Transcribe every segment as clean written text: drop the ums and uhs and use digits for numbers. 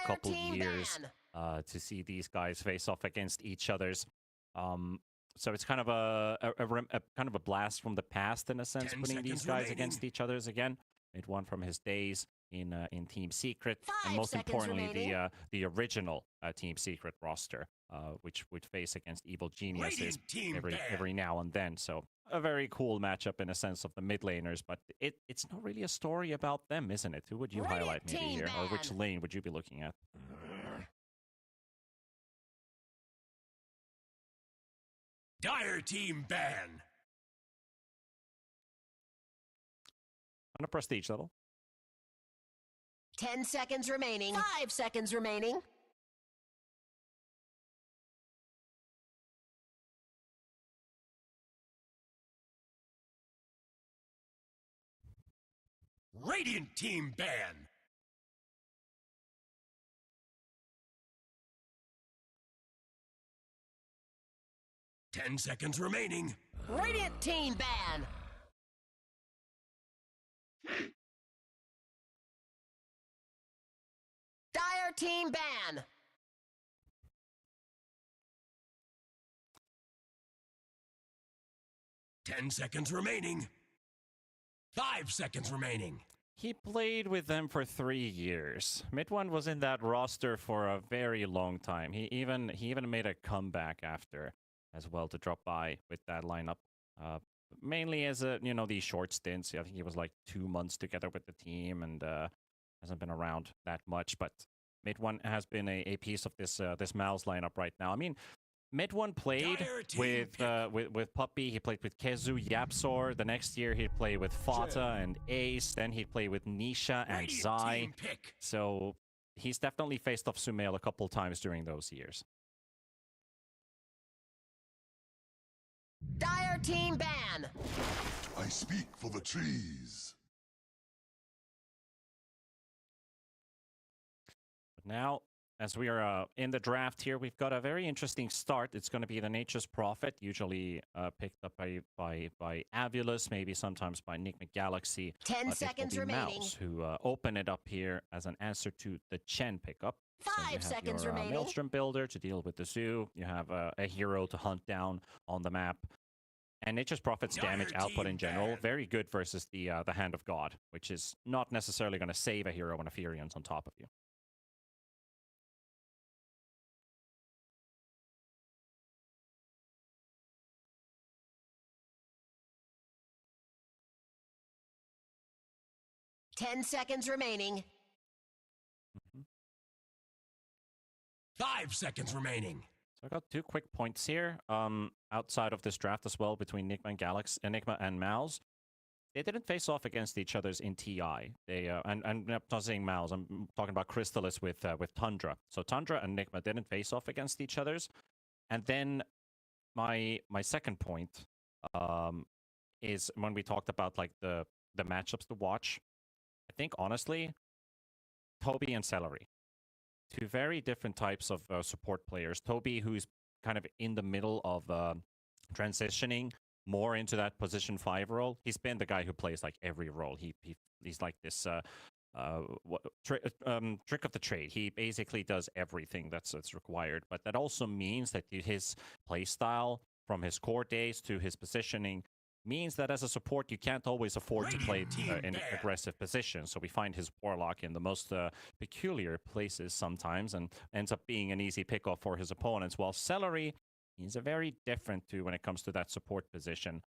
couple years to see these guys face off against each other's. So it's kind of kind of a blast from the past in a sense, putting these guys against each other's again. It won from his days in Team Secret, and most importantly, the original Team Secret roster, which would face against evil geniuses every now and then. So a very cool matchup in a sense of the mid laners, but it's not really a story about them, isn't it? Who would you highlight maybe here, or which lane would you be looking at? Dire team ban. On a prestige level. 10 seconds remaining. 5 seconds remaining. Radiant team ban. Ten seconds remaining. Radiant team ban. Dire team ban. Ten seconds remaining. 5 seconds remaining. He played with them for 3 years. Mid1 was in that roster for a very long time. He even made a comeback after as well to drop by with that lineup. Mainly as these short stints. I think he was like 2 months together with the team and hasn't been around that much. But Mid1 has been a piece of this MOUZ lineup right now. I mean, Mid1 played with Puppy. He played with Kezu, Yapsor. The next year he'd play with Fata and Ace. Then he'd play with Nisha and Zai. So he's definitely faced off Sumail a couple times during those years. Dire team ban. I speak for the trees. But now, as we are in the draft here, we've got a very interesting start. It's going to be the Nature's Prophet, usually picked up by Avulus, maybe sometimes by Nigma Galaxy. 10 seconds remaining. MOUZ, who open it up here as an answer to the Chen pickup. 5 seconds remaining. Maelstrom Builder to deal with the zoo. You have a hero to hunt down on the map. And Nature's Prophet's damage output in general, very good versus the Hand of God, which is not necessarily going to save a hero when a Furion's on top of you. Ten seconds remaining. 5 seconds remaining. So I got 2 quick points here. Outside of this draft as well, between Nigma and Nigma and MOUZ, they didn't face off against each other's in TI. They and I'm not saying MOUZ. I'm talking about Crystallis with Tundra. So Tundra and Nigma didn't face off against each other's. And then my second point is when we talked about like the matchups to watch. I think honestly, Toby and Celery. 2 very different types of support players. Toby, who's kind of in the middle of transitioning more into that position 5 role. He's been the guy who plays like every role. He's like this trick of the trade. He basically does everything that's required. But that also means that his play style, from his core days to his positioning, means that as a support, you can't always afford to play in aggressive positions. So we find his Warlock in the most peculiar places sometimes and ends up being an easy pickoff for his opponents. While Celery is a very different when it comes to that support position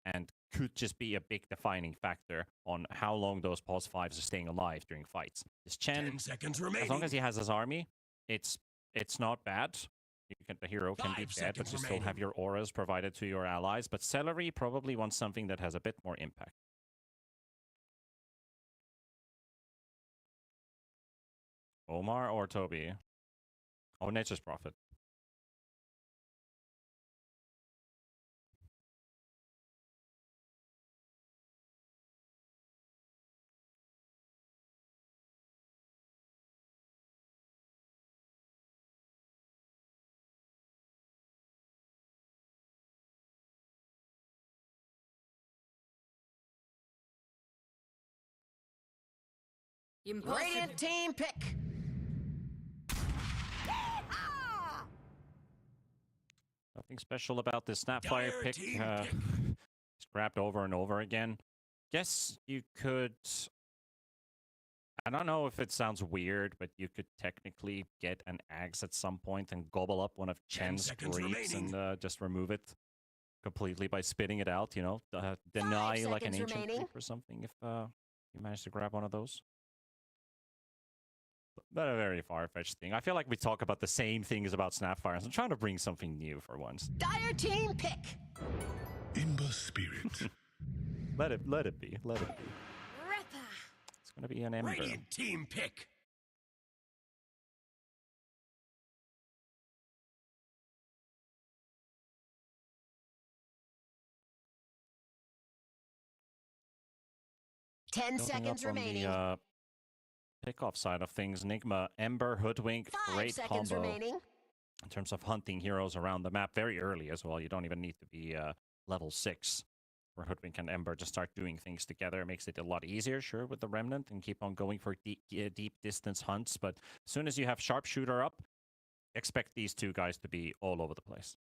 and could just be a big defining factor on how long those pulse 5s are staying alive during fights. This Chen, 10 seconds remaining. as long as he has his army, it's not bad. The hero can be dead, but you still have your auras provided to your allies. But Celery probably wants something that has a bit more impact. Omar or Toby? Oh, Nature's Prophet. Radiant team pick. special about this Snapfire Dire pick. team pick. It's grabbed over and over again. Guess you could... I don't know if it sounds weird, but you could technically get an axe at some point and gobble up one of 10 Chen's seconds creeps remaining. and just remove it completely by spitting it out, you know? Deny like an seconds ancient remaining. creep or something if you manage to grab one of those. But a very far-fetched thing. I feel like we talk about the same things about Snapfires. I'm trying to bring something new for once. Dire team pick. Ember spirit. Let it be. Let it be. Ripper. It's gonna be an ember. Radiant team pick. Ten Building seconds up on remaining. the pickoff side of things, Nigma, Ember, Hoodwink, 5 great seconds combo remaining. in terms of hunting heroes around the map very early as well. You don't even need to be level 6 for Hoodwink and Ember to start doing things together. It makes it a lot easier, sure, with the Remnant and keep on going for deep distance hunts. But as soon as you have Sharpshooter up, expect these two guys to be all over the place.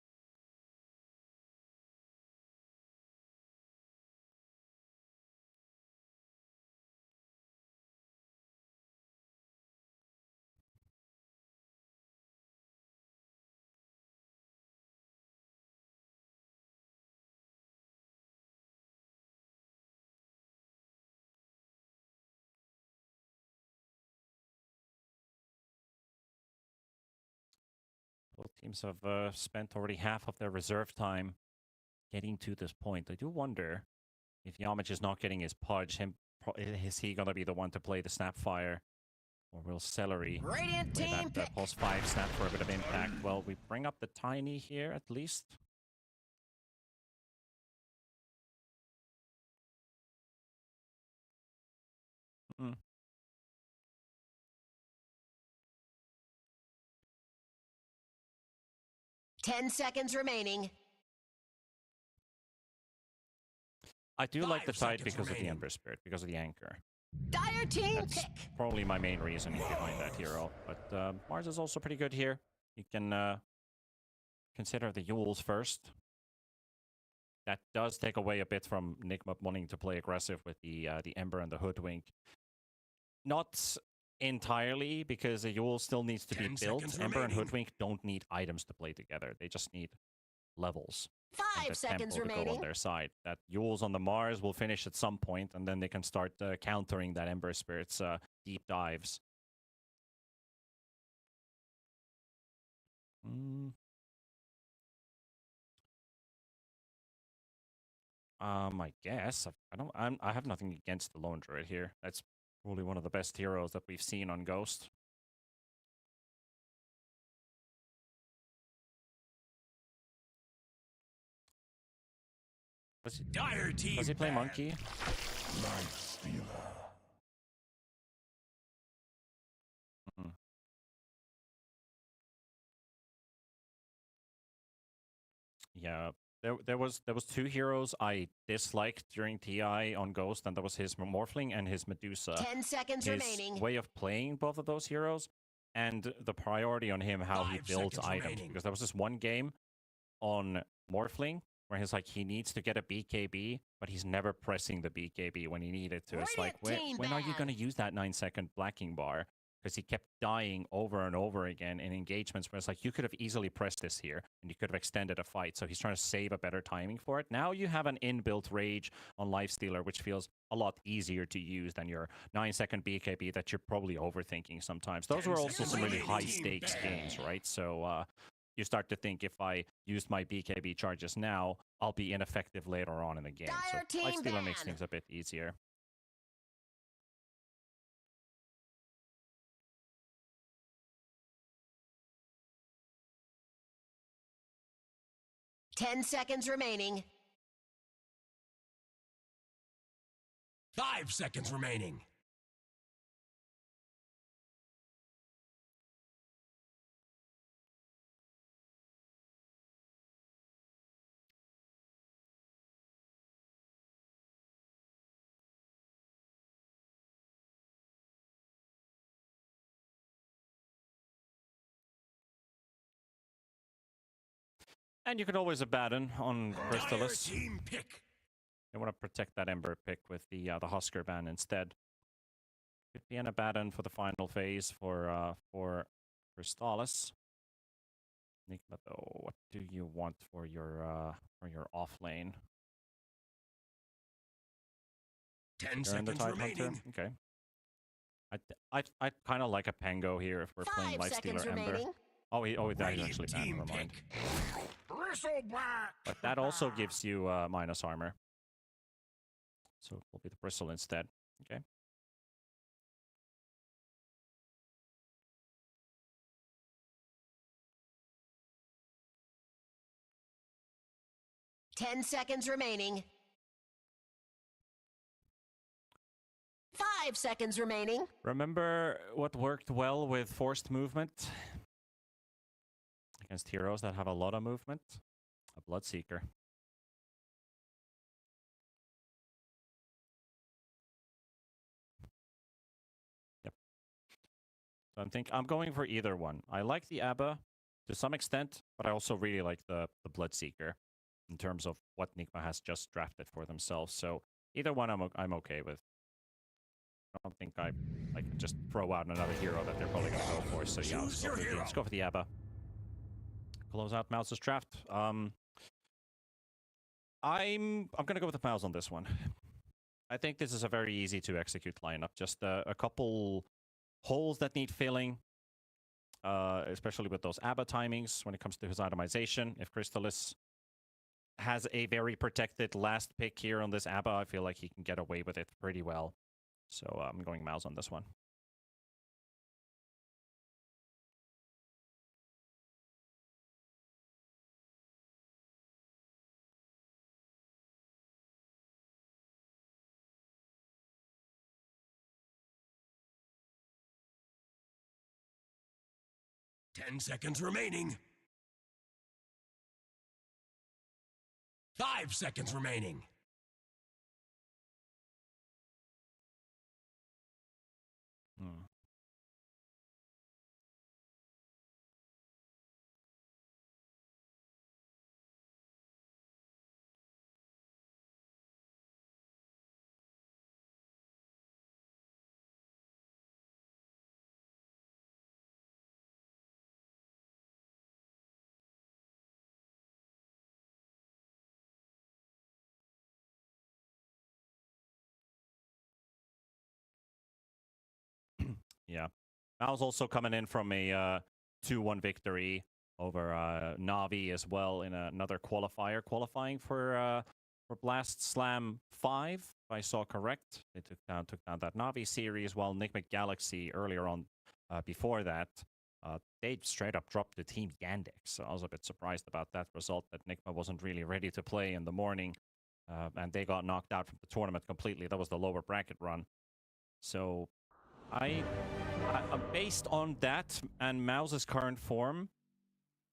Both teams have spent already half of their reserve time getting to this point. I do wonder if Yamich is not getting his pudge, is he going to be the one to play the Snapfire? Or will Celery Radiant play team that pick. pulse 5 snap for a bit of impact? Well, we bring up the Tiny here at least. Hmm. 10 seconds remaining. I do like the 5 Tide seconds because of the remaining. Ember Spirit, because of the anchor. Dire team That's pick. probably my main reasoning behind that hero. But Mars is also pretty good here. You can consider the Yules first. That does take away a bit from Nigma wanting to play aggressive with the Ember and the Hoodwink. Not entirely, because the Yule still needs to be 10 built. seconds Ember and remaining. Hoodwink don't need items to play together. They just need levels. And 5 the seconds tempo to go on remaining. their side. That Yules on the Mars will finish at some point, and then they can start countering that Ember Spirit's deep dives. I guess I have nothing against the Lone Druid here. That's probably one of the best heroes that we've seen on Ghost. Dire team Does he play banned. Monkey? Life stealer. Mm. Yeah, there was 2 heroes I disliked during TI on Ghost, and that was his Morphling and his Medusa. 10 seconds His remaining. way of playing both of those heroes, and the priority on him, how he 5 builds seconds items. remaining. Because there was this one game on Morphling where he's like, he needs to get a BKB, but he's never pressing the BKB when he needed to. It's like, Radiant team when are you ban. going to use that 9-second blacking bar? Because he kept dying over and over again in engagements where it's like, you could have easily pressed this here, and you could have extended a fight. So he's trying to save a better timing for it. Now you have an inbuilt rage on Lifestealer, which feels a lot easier to use than your 9-second BKB that you're probably overthinking sometimes. Those 10 were also seconds some really remaining. high-stakes Team games, ban. right? So you start to think, if I used my BKB charges now, I'll be ineffective later on in the game. Dire So team Lifestealer makes ban. things a bit easier. Ten seconds remaining. 5 seconds remaining. And you can always Abaddon on Dire Crystallis. team pick. You want to protect that Ember pick with the Husker ban instead. Could be an Abaddon for the final phase for Crystallis. Nigma, though, what do you want for your off lane? 10 You're in the seconds Tide remaining. Hunter? Okay. I kind of like a Pango here if we're playing 5 Lifestealer seconds Ember. remaining. Oh, that is Radiant actually banned. team Never mind. pick. Bristleback. But that also gives you minus armor. So it will be the Bristle instead. Okay. Ten seconds remaining. 5 seconds remaining. Remember what worked well with forced movement? Against heroes that have a lot of movement? A Bloodseeker. Yep. So I'm going for either one. I like the Abba to some extent, but I also really like the Bloodseeker in terms of what Nigma has just drafted for themselves. So either one I'm okay with. I don't think I can just throw out another hero that they're probably going to go for. So yeah, let's go for the Abba. Close out MOUZ's draft. I'm going to go with the MOUZ on this one. I think this is a very easy to execute lineup. Just a couple holes that need filling, especially with those Abba timings when it comes to his itemization. If Crystallis has a very protected last pick here on this Abba, I feel like he can get away with it pretty well. So I'm going MOUZ on this one. Ten seconds remaining. 5 seconds remaining. Hmm. Yeah. MOUZ also coming in from a 2-1 victory over Na'Vi as well in another qualifier, qualifying for Blast Slam 5, if I saw correct. They took down that Na'Vi series, while Nigma Galaxy earlier on, before that, they straight up dropped the team Yandex. So I was a bit surprised about that result, that Nigma wasn't really ready to play in the morning, and they got knocked out from the tournament completely. That was the lower bracket run. So I based on that and MOUZ's current form,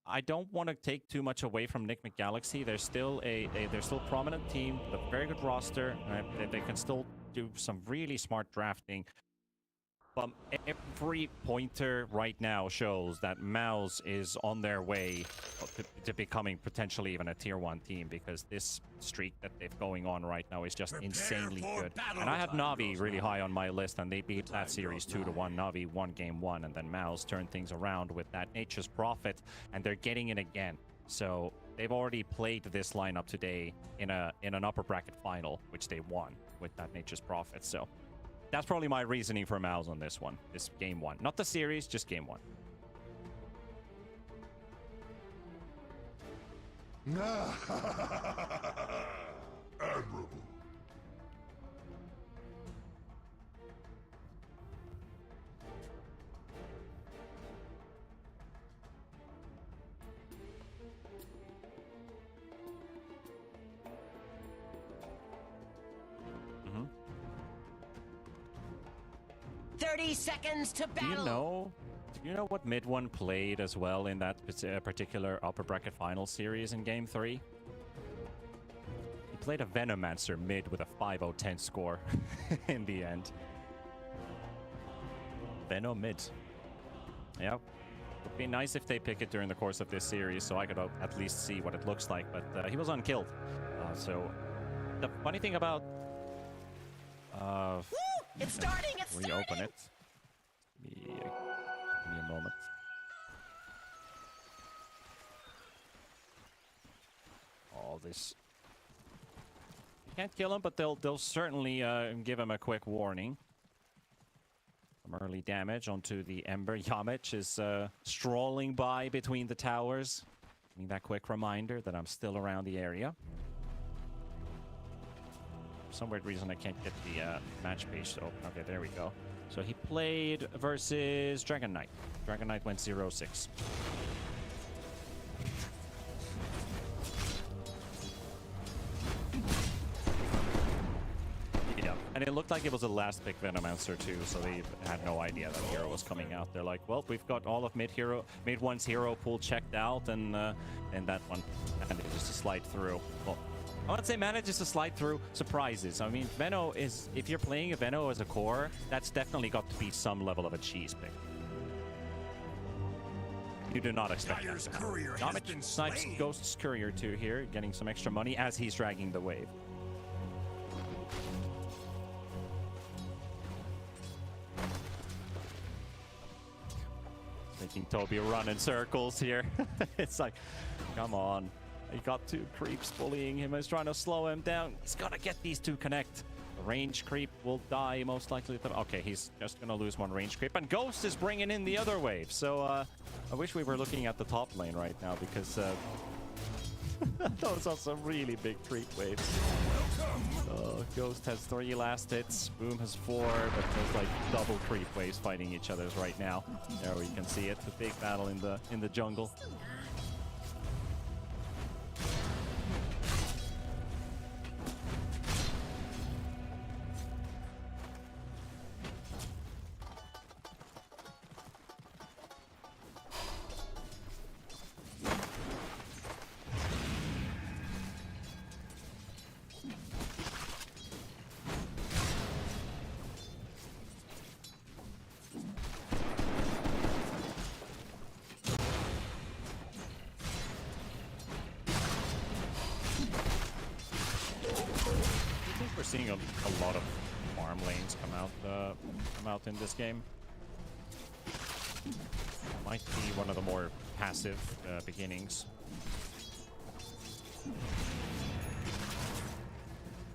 I don't want to take too much away from Nigma Galaxy. They're still they're still a prominent team with a very good roster. They can still do some really smart drafting. But every pointer right now shows that MOUZ is on their way to becoming potentially even a tier 1 team, because this streak that they've going on right now is just insanely good. And I had Na'Vi really high on my list, and they beat that series 2-1. Na'Vi won game 1, and then MOUZ turned things around with that Nature's Prophet, and they're getting it again. So they've already played this lineup today in an upper bracket final, which they won with that Nature's Prophet. So that's probably my reasoning for MOUZ on this one, this game 1. Not the series, just game 1. Admirable. Mm-hmm. 30 seconds to battle. Do you know what mid one played as well in that particular upper bracket final series in game 3? He played a Venomancer mid with a 5-0-10 score in the end. Venom mid. Yep. Would be nice if they pick it during the course of this series, so I could at least see what it looks like. But he was unkilled. So the funny thing about Woo! It's starting. It's reopen starting. it. Give me a moment. All this. You can't kill him, but they'll certainly give him a quick warning. Some early damage onto the Ember. Yamich is strolling by between the towers. Give me that quick reminder that I'm still around the area. For some weird reason I can't get the match page to open. Okay, there we go. So he played versus Dragon Knight. Dragon Knight went 0-6. Yeah, and it looked like it was the last pick Venomancer too, so they had no idea that hero was coming out. They're like, well, we've got all of mid one's hero pool checked out, and that one manages to slide through. Well, I would say manages to slide through surprises. I mean, Veno is, if you're playing a Veno as a core, that's definitely got to be some level of a cheese pick. You do not expect that to happen. Yamich snipes Ghost's Courier too here, getting some extra money as he's dragging the wave. Making Toby run in circles here. It's like, come on. He got two creeps bullying him. He's trying to slow him down. He's got to get these two connect. The range creep will die most likely. Okay, he's just going to lose one range creep. And Ghost is bringing in the other wave. So I wish we were looking at the top lane right now because those are some really big creep waves. Ghost has 3 last hits. Boom has 4, but there's like double creep waves fighting each other right now. There we can see it. The big battle in the jungle. We're seeing a lot of farm lanes come out in this game. Might be one of the more passive beginnings.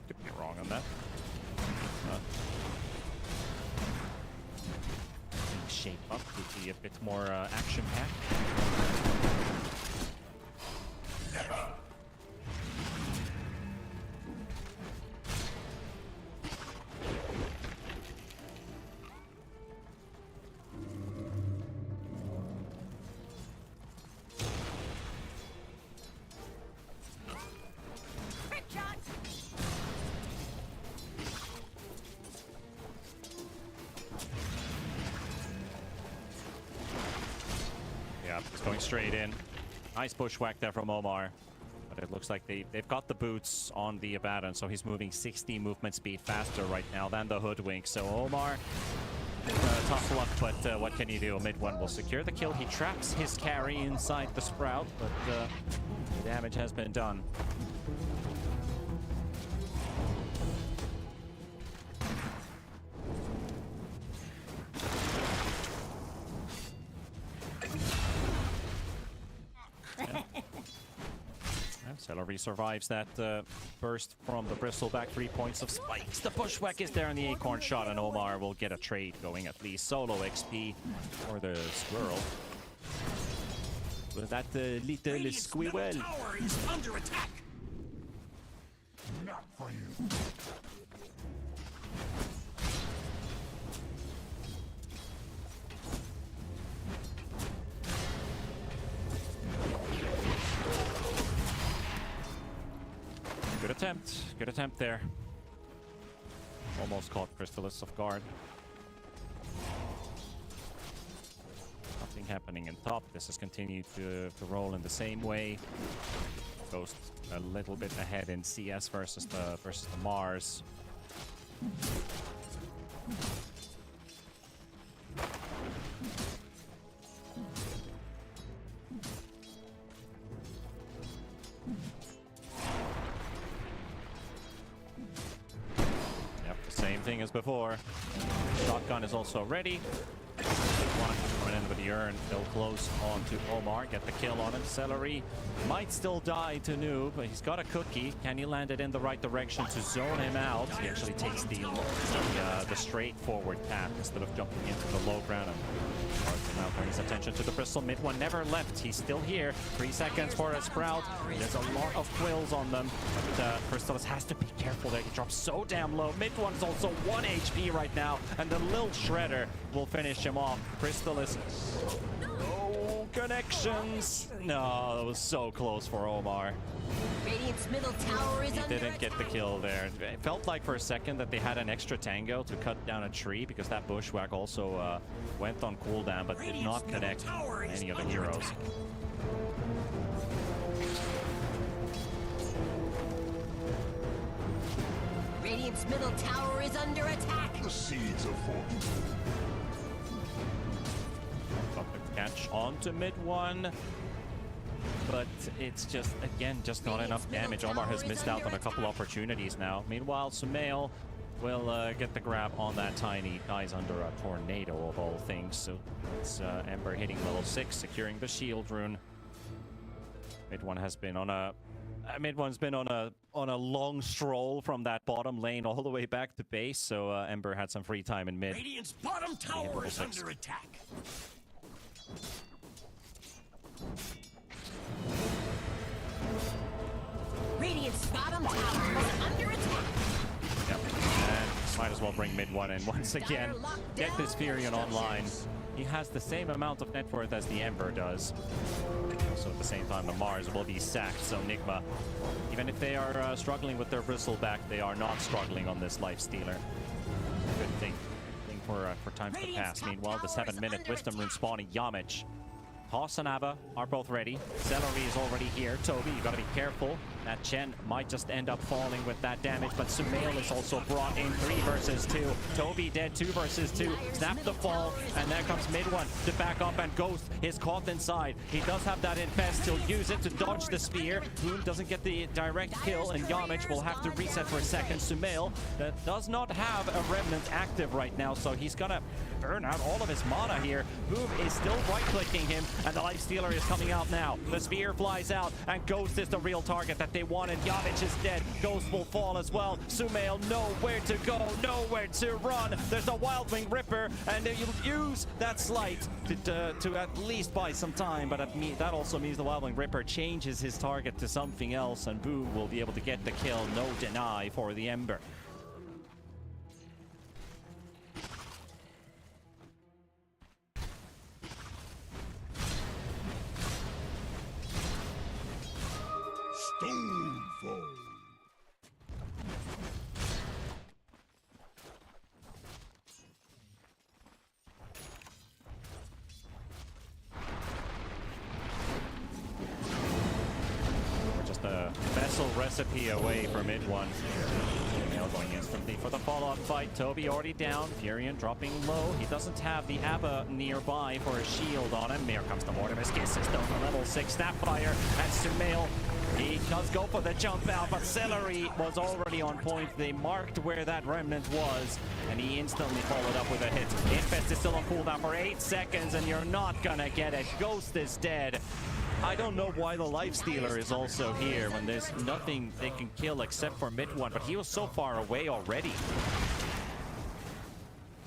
Could be wrong on that. Shape up to be a bit more action-packed. He's going straight in. Nice bushwhack there from Omar. But it looks like they've got the boots on the Abaddon, so he's moving 60 movement speed faster right now than the Hoodwink. So Omar, tough luck, but what can you do? Mid one will secure the kill. He traps his carry inside the Sprout, but the damage has been done. Celery survives that burst from the Bristleback. 3 points of spikes. The bushwhack is there in the acorn shot, and Omar will get a trade going at least. Solo XP for the squirrel. With that little squirrel. Tower is under attack. Not for you. Good attempt there. Almost caught Crystallis off guard. Nothing happening in top. This has continued to roll in the same way. Ghost a little bit ahead in CS versus the Mars. thing as before. Shotgun is also ready. One coming in with the urn. Still close on to Omar. Get the kill on him. Celery might still die to Noob, but he's got a cookie. Can he land it in the right direction to zone him out? He actually takes the straightforward path instead of jumping into the low ground. And now turning his attention to the Bristol. Mid one never left. He's still here. 3 seconds for a Sprout. There's a lot of quills on them. But Crystallis has to be careful there. He drops so damn low. Mid one's also 1 HP right now. And the Lil Shredder will finish him off. Crystallis. No connections. No, that was so close for Omar. Radiant's middle tower is He under didn't get the kill there. It felt like for a second that they had an extra tango to cut down a tree because that bushwhack also went on cooldown but did not connect any of the heroes. Radiant's middle tower is under attack. The seeds of fortune. Got the catch onto mid one. But it's just, again, just not enough damage. Omar has missed out on a couple opportunities now. Meanwhile, Sumail will get the grab on that tiny. Dies under a tornado of all things. So it's Ember hitting level 6, securing the shield rune. Mid one has been on a... Mid one's been on a long stroll from that bottom lane all the way back to base. So Ember had some free time in mid. Radiant's bottom tower is under attack. Radiant's bottom tower is under attack. Yep. And might as well bring mid one in once again. Get this Furion online. He has the same amount of net worth as the Ember does. Also at the same time, the MOUZ will be sacked. So Nigma, even if they are struggling with their bristleback, they are not struggling on this life stealer. Good thing for time to pass. Meanwhile, the 7-minute wisdom rune spawning Yamich. Toss and Abba are both ready. Celery is already here. Toby, you gotta be careful. That Chen might just end up falling with that damage, but Sumail is also brought in 3 versus 2. Toby dead 2 versus 2. Snap the fall, and there comes mid one to back up, and Ghost is caught inside. He does have that infest. He'll use it to dodge the spear. Boom doesn't get the direct kill, and Yamich will have to reset for a second. Sumail that does not have a remnant active right now, so he's gonna burn out all of his mana here. Boom is still right-clicking him, and the life stealer is coming out now. The spear flies out, and Ghost is the real target that they wanted. Yamich is dead. Ghost will fall as well. Sumail nowhere to go, nowhere to run. There's a Wild Wing Ripper, and you'll use that slight to at least buy some time, but that also means the Wild Wing Ripper changes his target to something else, and Boom will be able to get the kill. No deny for the Ember. Stonefall. We're just a vessel recipe away from mid one. Nail going instantly for the follow-up fight. Toby already down. Furion dropping low. He doesn't have the Abba nearby for a shield on him. Here comes the Mortimer's Kiss system for level 6 Snapfire. And Sumail, he does go for the jump out, but Celery was already on point. They marked where that remnant was, and he instantly followed up with a hit. Infest is still on cooldown for 8 seconds, and you're not gonna get it. Ghost is dead. I don't know why the life stealer is also here when there's nothing they can kill except for mid one, but he was so far away already.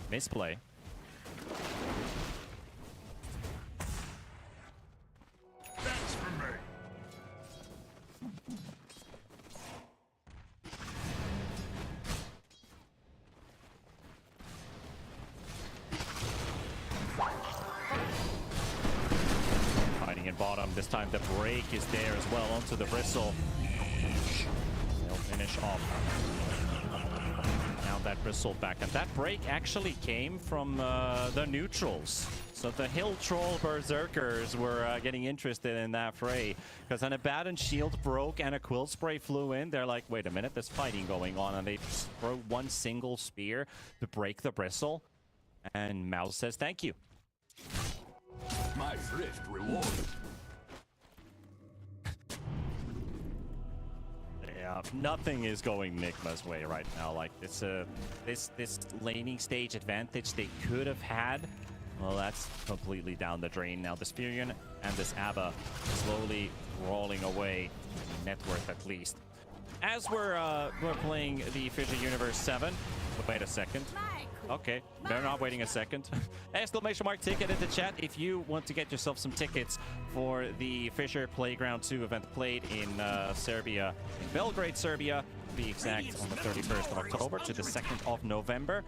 Misplay. That's for me. Fighting in bottom. This time the break is there as well onto the bristle. They'll finish off. Now that bristle back. And that break actually came from the neutrals. So the Hill Troll Berserkers were getting interested in that fray. Because an Abaddon shield broke and a Quill Spray flew in. They're like, wait a minute, there's fighting going on. And they throw one single spear to break the bristle. And MOUZ says thank you. My thrift rewarded. Yeah, Nothing is going Nigma's way right now. Like this laning stage advantage they could have had, well, that's completely down the drain now. This Furion and this Abba slowly crawling away, net worth at least. As we're playing the Fissure Universe 7. Wait a second. Okay, they're not waiting a second. Exclamation mark ticket in the chat if you want to get yourself some tickets for the Fissure Playground 2 event played in Serbia, in Belgrade, Serbia, to be exact, on the 31st of October to the 2nd of November.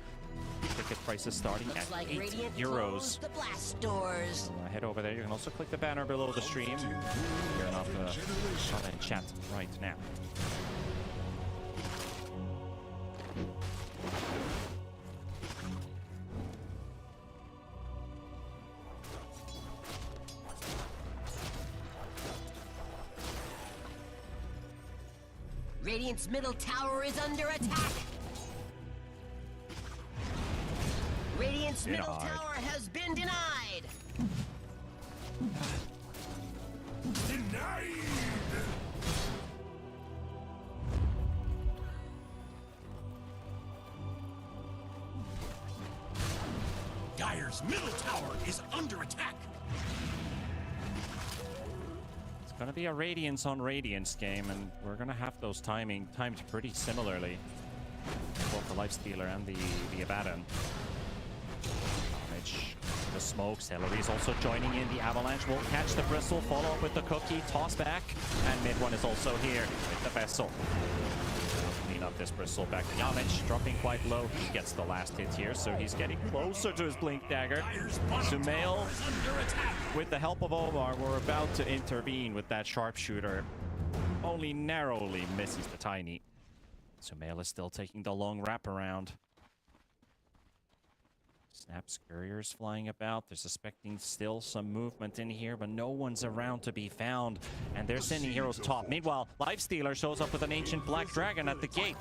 Ticket prices starting at €8. The blast doors. Head over there. You can also click the banner below the stream. You're not in chat right now. Radiant's middle tower is under attack. Radiant's middle tower has been denied. Denied! Dire's middle tower is under attack. It's gonna be a Radiance on Radiance game, and we're gonna have those timed pretty similarly. Both the Lifestealer and the Abaddon. The smoke. Celery's also joining in. The Avalanche will catch the Bristle, follow up with the Cookie, toss back, and mid one is also here with the Vessel. Clean up this Bristle back to Yamich, dropping quite low. He gets the last hit here, so he's getting closer to his Blink Dagger. Sumail, with the help of Omar, we're about to intervene with that Sharpshooter. Only narrowly misses the Tiny. Sumail is still taking the long wraparound. Snap Scurriers flying about. They're suspecting still some movement in here, but no one's around to be found. And they're sending heroes top. Meanwhile, Lifestealer shows up with an Ancient Black Dragon at the gate.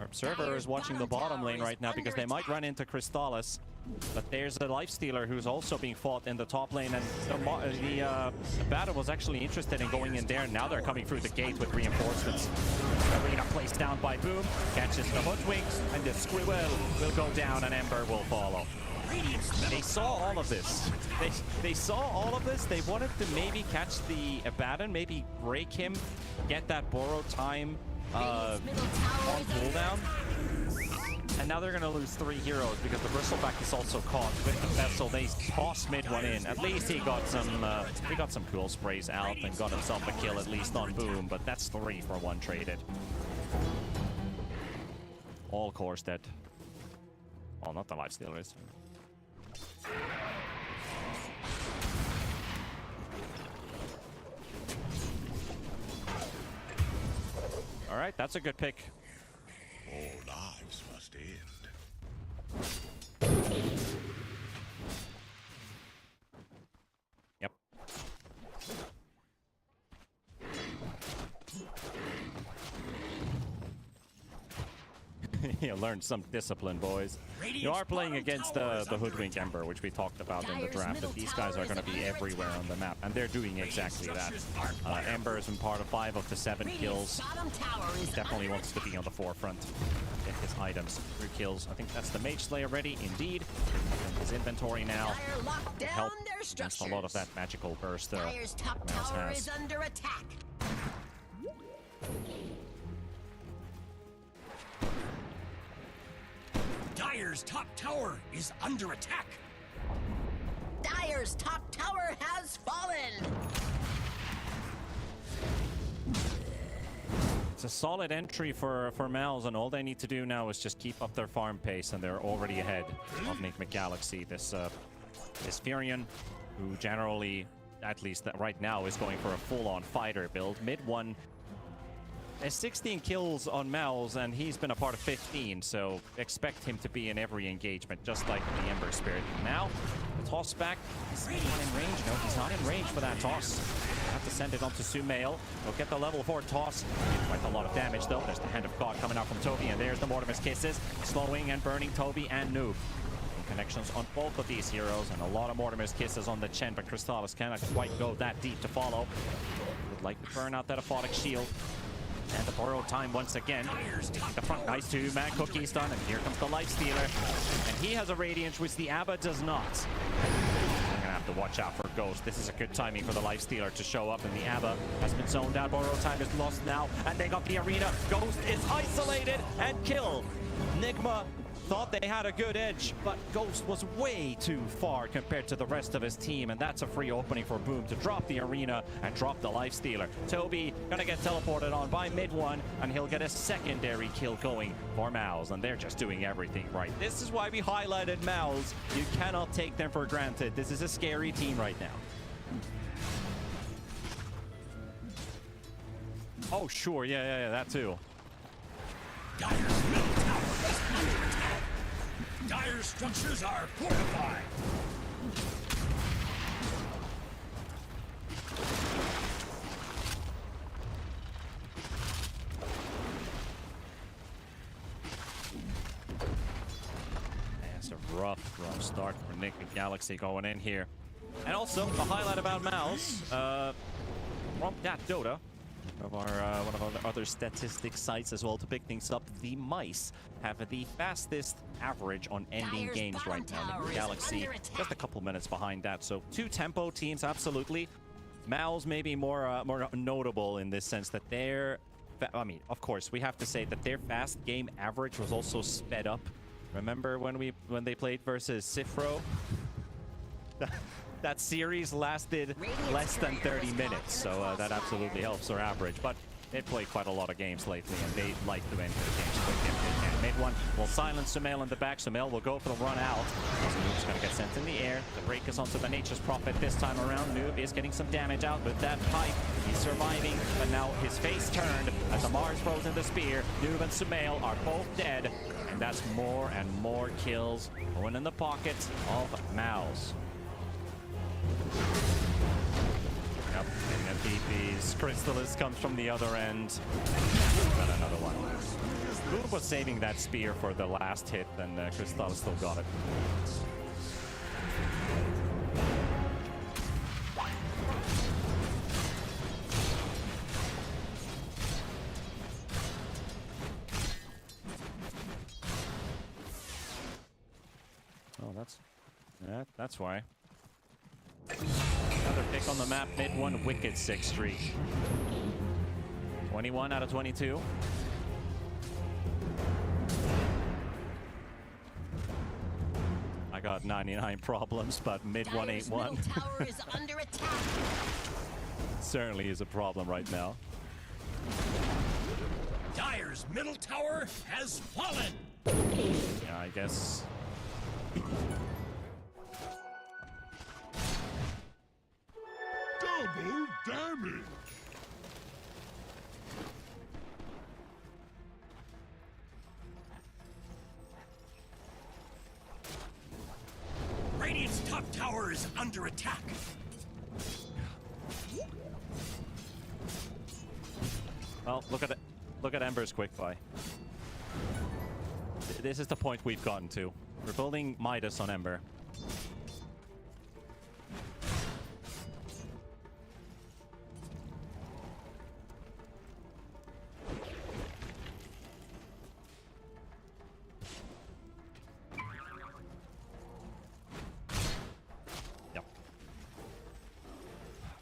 Observer is watching the bottom lane right now because they might run into Crystallis. But there's a Lifestealer who's also being fought in the top lane, and the battle was actually interested in going in there. Now they're coming through the gate with reinforcements. Arena placed down by Boom, catches the Hoodwink, and the Squirrel will go down and Ember will follow. They saw all of this. They saw all of this. They wanted to maybe catch the Abaddon, maybe break him, get that borrowed time on cooldown. And now they're going to lose 3 heroes because the Bristleback is also caught with the Vessel. They toss mid one in. At least he got some cool sprays out and got himself a kill at least on Boom. But that's 3 for 1 traded. All cores dead. Well, not the Lifestealers. All right, that's a good pick. All lives must end. Yep. You learned some discipline, boys. You are playing against the Hoodwink Ember, which we talked about in the draft, that these guys are going to be everywhere on the map, and they're doing exactly that. Ember has been part of 5 of the 7 kills. He definitely wants to be on the forefront. Get his items, 3 kills. I think that's the Mage Slayer ready, indeed. And his inventory now will help against a lot of that magical burst Dire's top MOUZ tower has. is under attack. Dire's top tower is under attack. Dire's top tower has fallen. It's a solid entry for MOUZ, and all they need to do now is just keep up their farm pace, and they're already ahead of Nigma Galaxy. This Furion, who generally, at least right now, is going for a full-on fighter build. Mid one has 16 kills on MOUZ, and he's been a part of 15, so expect him to be in every engagement, just like the Ember Spirit. Now, the toss back. Is he in range? No, he's not in range for that toss. Have to send it onto Sumail. He'll get the level 4 toss. Quite a lot of damage, though. There's the Hand of God coming out from Toby, and there's the Mortimer's Kisses, slowing and burning Toby and Noob. Connections on both of these heroes, and a lot of Mortimer's Kisses on the Chen, but Crystallis cannot quite go that deep to follow. Would like to burn out that Aphotic Shield. And the borrowed time once again. The front nice two-man cookies done, and here comes the Life Stealer. And he has a Radiance, which the Abba does not. We're gonna have to watch out for Ghost. This is a good timing for the Life Stealer to show up, and the Abba has been zoned out. Borrowed time is lost now, and they got the arena. Ghost is isolated and killed. Nigma thought they had a good edge, but Ghost was way too far compared to the rest of his team, and that's a free opening for Boom to drop the arena and drop the Life Stealer. Toby gonna get teleported on by mid one, and he'll get a secondary kill going for MOUZ, and they're just doing everything right. This is why we highlighted MOUZ. You cannot take them for granted. This is a scary team right now. Oh, sure, yeah, that too. Dire's middle tower is under attack. Dire's structures are fortified. That's a rough start for Nick and Galaxy going in here. And also, a highlight about MOUZ, from that DOTA, of our one of our other statistics sites as well to pick things up. The mice have the fastest average on ending Dire's games right now. bottom The tower Galaxy is under attack. just a couple minutes behind that. So two tempo teams, absolutely. MOUZ may be more notable in this sense that they're, I mean, of course, we have to say that their fast game average was also sped up. Remember when they played versus Cifro? That series lasted less than 30 minutes, so that absolutely helps their average. But they've played quite a lot of games lately, and they like to enter games quick if they can. Mid one will silence Sumail in the back. Sumail will go for the run out. Noob's going to get sent in the air. The break is onto the Nature's Prophet this time around. Noob is getting some damage out with that pipe. He's surviving, but now his face turned as the Mars throws in the spear. Noob and Sumail are both dead, and that's more and more kills going in the pockets of MOUZ. Yep, and then BP's Crystallis comes from the other end. Got another one. Boom was saving that spear for the last hit, and Crystallis still got it. Oh, that's why. Another pick on the map, mid one, wicked 6 streak. 21 out of 22. I got 99 problems, but mid one ain't one. Dire's middle tower is under attack. Certainly is a problem right now. Dire's middle tower has fallen. Yeah, I guess. Double damage! Radiant's top tower is under attack. Well, look at it. Look at Ember's quick buy. This is the point we've gotten to. We're building Midas on Ember.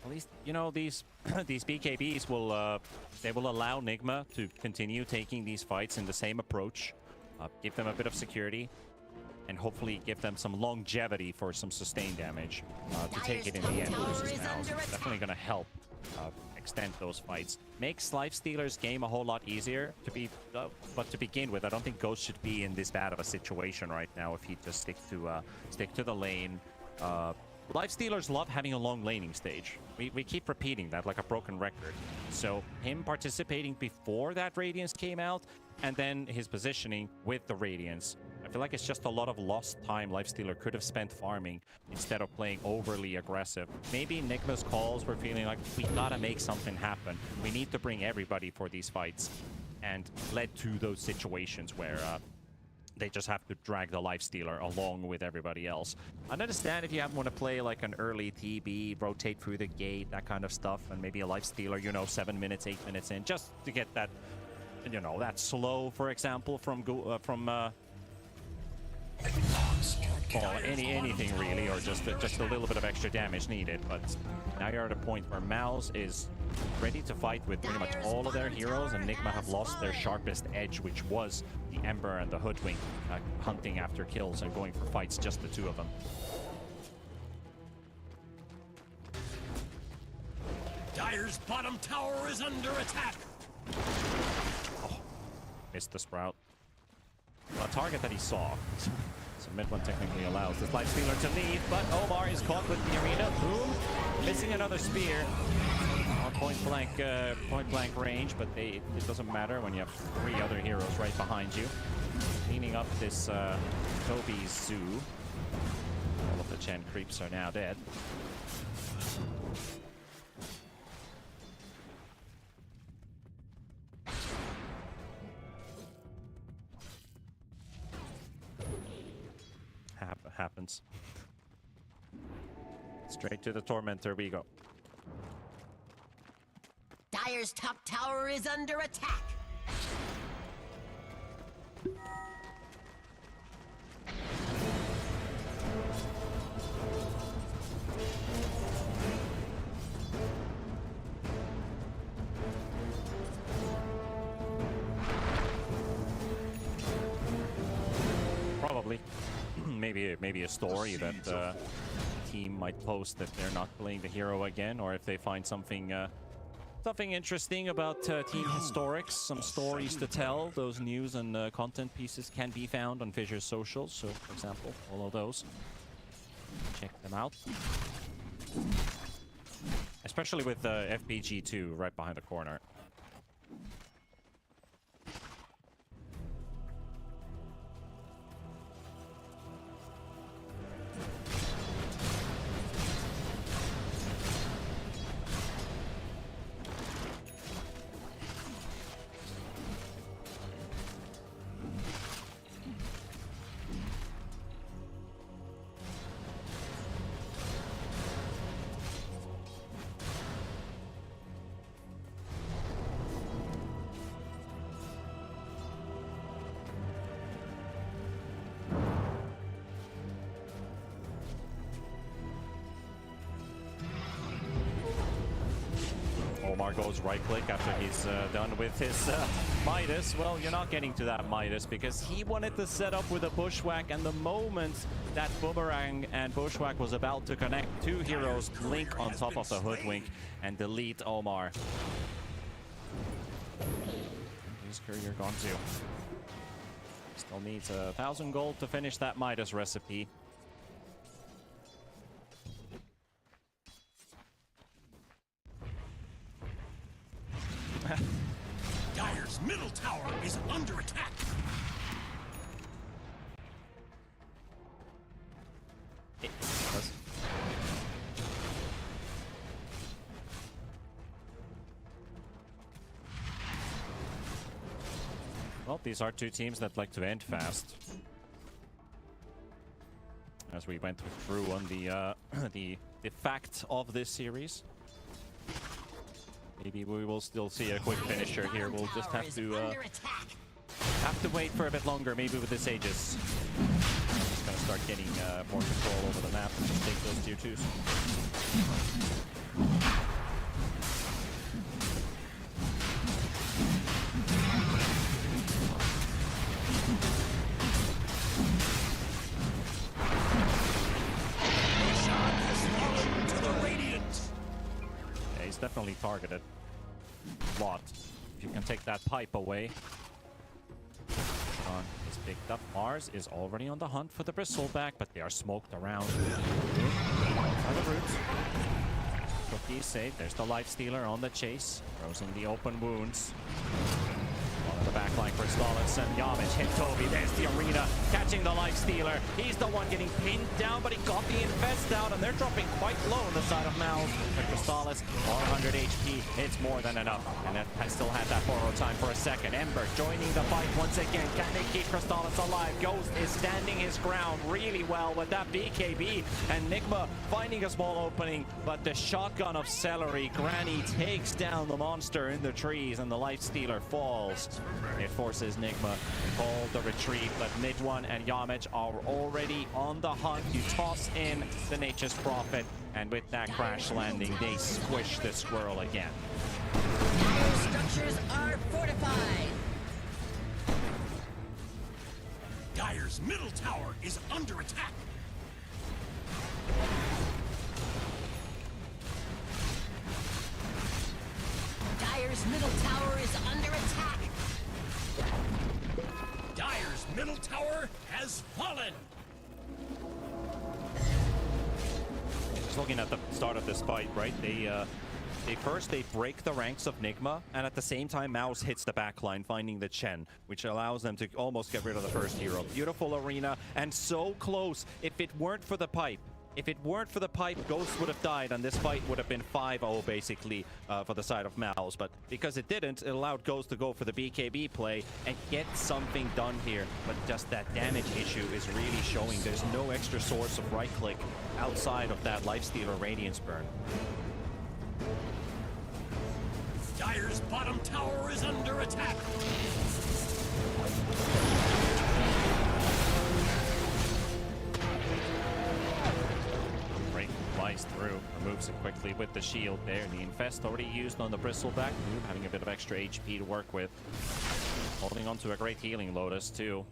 At least, you know, these these BKBs will they will allow Nigma to continue taking these fights in the same approach, give them a bit of security, and hopefully give them some longevity for some sustained damage to take it in the end versus MOUZ. It's definitely going to help extend those fights. Makes Life Stealer's game a whole lot easier to be, but to begin with, I don't think Ghost should be in this bad of a situation right now if he just stick to the lane. Life Stealers love having a long laning stage. We keep repeating that like a broken record. So him participating before that Radiance came out, and then his positioning with the Radiance, I feel like it's just a lot of lost time Life Stealer could have spent farming instead of playing overly aggressive. Maybe Nigma's calls were feeling like, we gotta make something happen. We need to bring everybody for these fights. And led to those situations where They just have to drag the lifestealer along with everybody else. I understand if you want to play like an early TB, rotate through the gate, that kind of stuff, and maybe a lifestealer, you know, 7 minutes, 8 minutes in, just to get that, you know, that slow, for example, from anything really, or just a little bit of extra damage needed. But now you're at a point where MOUZ is ready to fight with pretty much all of their heroes, and Nigma have lost their sharpest edge, which was the Ember and the Hoodwink, hunting after kills and going for fights, just the two of them. Dire's bottom tower is under attack. Oh, missed the Sprout. A target that he saw. So mid one technically allows this lifestealer to leave, but Omar is caught with the arena. Boom! Missing another spear. On point blank range, but it doesn't matter when you have 3 other heroes right behind you. Cleaning up this Toby's zoo. All of the Chen creeps are now dead. Happens. Straight to the Tormentor we go. Dire's top tower is under attack. Probably. maybe a story that the team might post that they're not playing the hero again, or if they find something something interesting about team historics, some stories to tell. Those news and content pieces can be found on FISSURE's socials. So, for example, all of those, check them out. Especially with FPG2 right behind the corner. Omar goes right click after he's done with his Midas. Well, you're not getting to that Midas because he wanted to set up with a Bushwhack, and the moment that Boomerang and Bushwhack was about to connect, 2 heroes blink on top of the Hoodwink and delete Omar. His courier gone too. Still needs 1,000 gold to finish that Midas recipe. Dire's middle tower is under attack. Well, these are 2 teams that like to end fast. As we went through on the the fact of this series. Maybe we will still see a quick finisher here. We'll just have to wait for a bit longer, maybe with this Aegis. Just gonna start getting more control over the map and just take those tier 2s. Definitely targeted a lot. If you can take that pipe away. Sean is picked up. Mars is already on the hunt for the bristleback, but they are smoked around. Are the roots. Cookie is safe. There's the life stealer on the chase. Throws in the open wounds. One of the backline. Crystallis and Yamich hit Toby. There's the arena catching the life stealer. He's the one getting pinned down, but he got the infest out, and they're dropping quite low on the side of MOUZ. But Crystallis, 100 HP, it's more than enough. And that has still had that borrow time for a second. Ember joining the fight once again. Can they keep Crystallis alive? Ghost is standing his ground really well with that BKB, and Nigma finding a small opening, but the shotgun of Celery, Granny takes down the monster in the trees, and the life stealer falls. It forces Nigma to call the retreat, but Mid1 and Yamich are already on the hunt. You toss in the Nature's Prophet, and with that crash landing, they squish the squirrel again. Dire structures are fortified. Dire's middle tower is under attack. Dire's middle tower is under attack. Dire's middle tower has fallen. Just looking at the start of this fight, right? They first break the ranks of Nigma, and at the same time MOUZ hits the backline, finding the Chen, which allows them to almost get rid of the first hero. Beautiful arena, and so close. If it weren't for the pipe, Ghost would have died, and this fight would have been 5-0 basically for the side of MOUZ. But because it didn't, it allowed Ghost to go for the BKB play and get something done here. But just that damage issue is really showing. There's no extra source of right click outside of that Lifestealer Radiance Burn. Dire's bottom tower is under attack. Break flies through, removes it quickly with the shield there. The infest already used on the bristleback, having a bit of extra HP to work with. Holding on to a great healing Lotus too.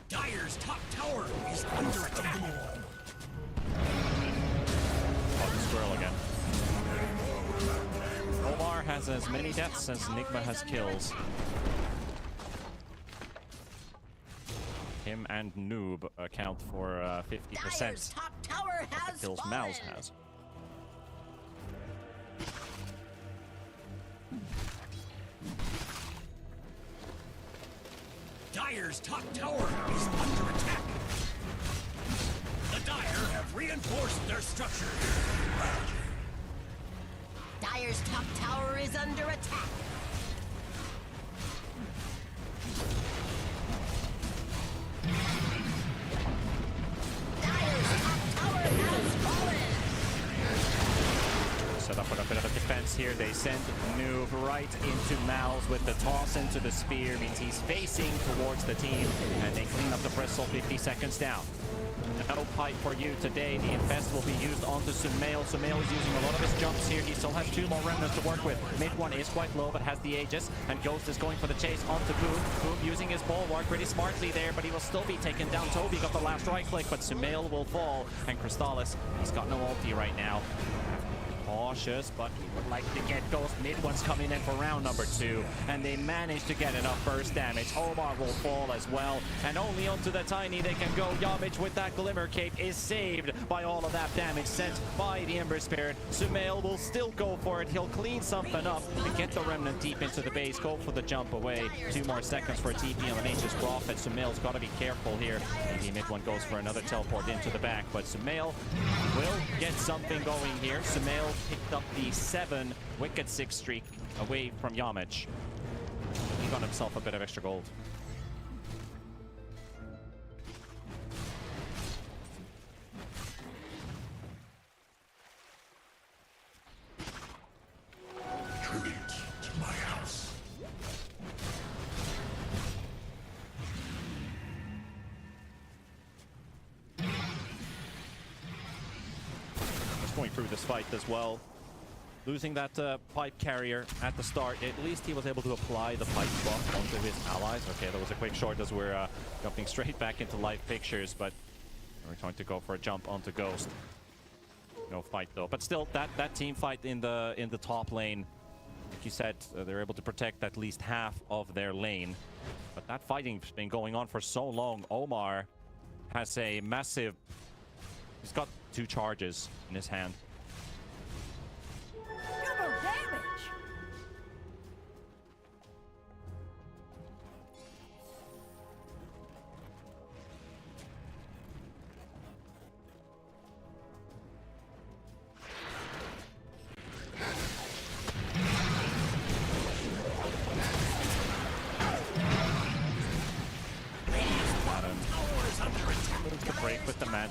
Dire's top tower is under attack. Oh, the squirrel again. Omar has as many deaths as Nigma has kills. Him and Noob account for 50% Dire's top tower has kills fallen. MOUZ has. Dire's top tower is under attack. The Dire have reinforced their structure. Dire's top tower is under attack. Dire's top tower has fallen. Set up with a bit of a defense here. They send Noob right into MOUZ with the toss into the spear. Means he's facing towards the team, and they clean up the bristle. 50 seconds down. No pipe for you today. The infest will be used onto Sumail. Sumail is using a lot of his jumps here. He still has 2 more remnants to work with. Mid1 is quite low, but has the Aegis. And Ghost is going for the chase onto Boom. Boom using his bulwark pretty smartly there, but he will still be taken down. Toby got the last right click, but Sumail will fall. And Crystallis, he's got no ulti right now. Cautious, but he would like to get Ghost. Mid1's coming in for round number 2, and they manage to get enough burst damage. Omar will fall as well, and only onto the Tiny they can go. Yamich with that Glimmer Cape is saved by all of that damage sent by the Ember Spirit. Sumail will still go for it. He'll clean something up to get the Remnant deep into the base. Go for the jump away. 2 more seconds for a TP on the Nature's Prophet. Sumail's got to be careful here. Maybe Mid1 goes for another teleport into the back, but Sumail will get something going here. Sumail picked up the 7 Wicked 6 streak away from Yamich. He got himself a bit of extra gold. Tribute to my house. Just going through this fight as well. Losing that pipe carrier at the start, at least he was able to apply the pipe buff onto his allies. Okay, that was a quick short as we're jumping straight back into live pictures, but we're trying to go for a jump onto Ghost. No fight though, but still that team fight in the top lane, like you said, they're able to protect at least half of their lane. But that fighting's been going on for so long. Omar has a massive, he's got 2 charges in his hand. Double damage.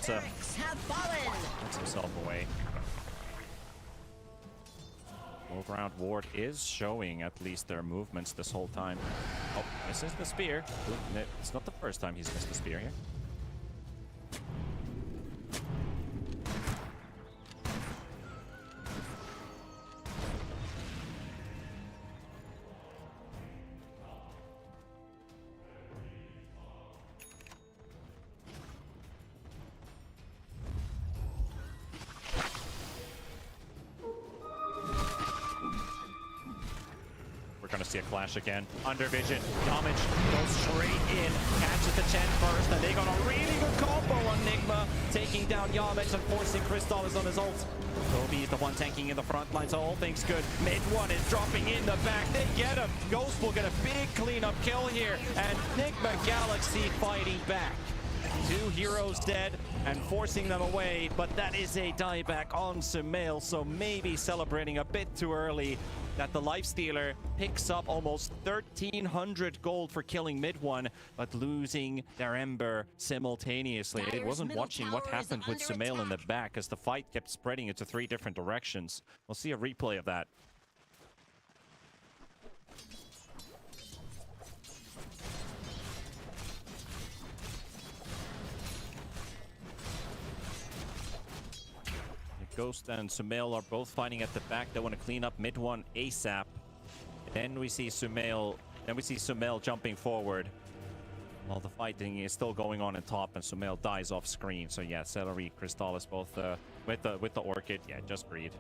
barracks have fallen. Puts himself away. Low-ground ward is showing at least their movements this whole time. Oh, misses the spear. It's not the first time he's missed the spear here. Gonna see a clash again. Under vision. Damage goes straight in. Catches the Chen first, and they got a really good combo on Nigma, taking down Yamich and forcing Crystallis on his ult. Toby is the one tanking in the front line, so all things good. Mid one is dropping in the back. They get him. Ghost will get a big cleanup kill here, and Nigma Galaxy fighting back. 2 heroes dead and forcing them away, but that is a dieback on Sumail, so maybe celebrating a bit too early that the Lifestealer picks up almost 1,300 gold for killing mid one, but losing their Ember simultaneously. It wasn't watching what happened with Sumail in the back as the fight kept spreading into 3 different directions. We'll see a replay of that. Ghost and Sumail are both fighting at the back. They want to clean up mid one ASAP. Then we see Sumail. Jumping forward. While the fighting is still going on in top, and Sumail dies off screen. So yeah, Celery, Crystallis, both with the Orchid. Yeah, just greed.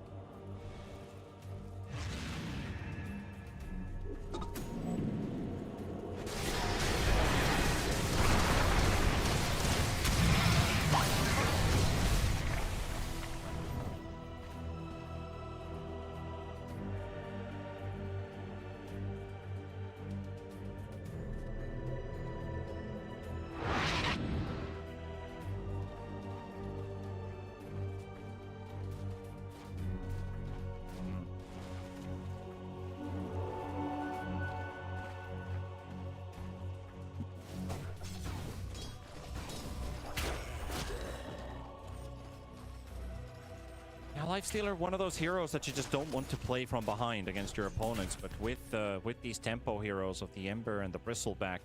Lifestealer, one of those heroes that you just don't want to play from behind against your opponents, but with these tempo heroes of the Ember and the Bristleback,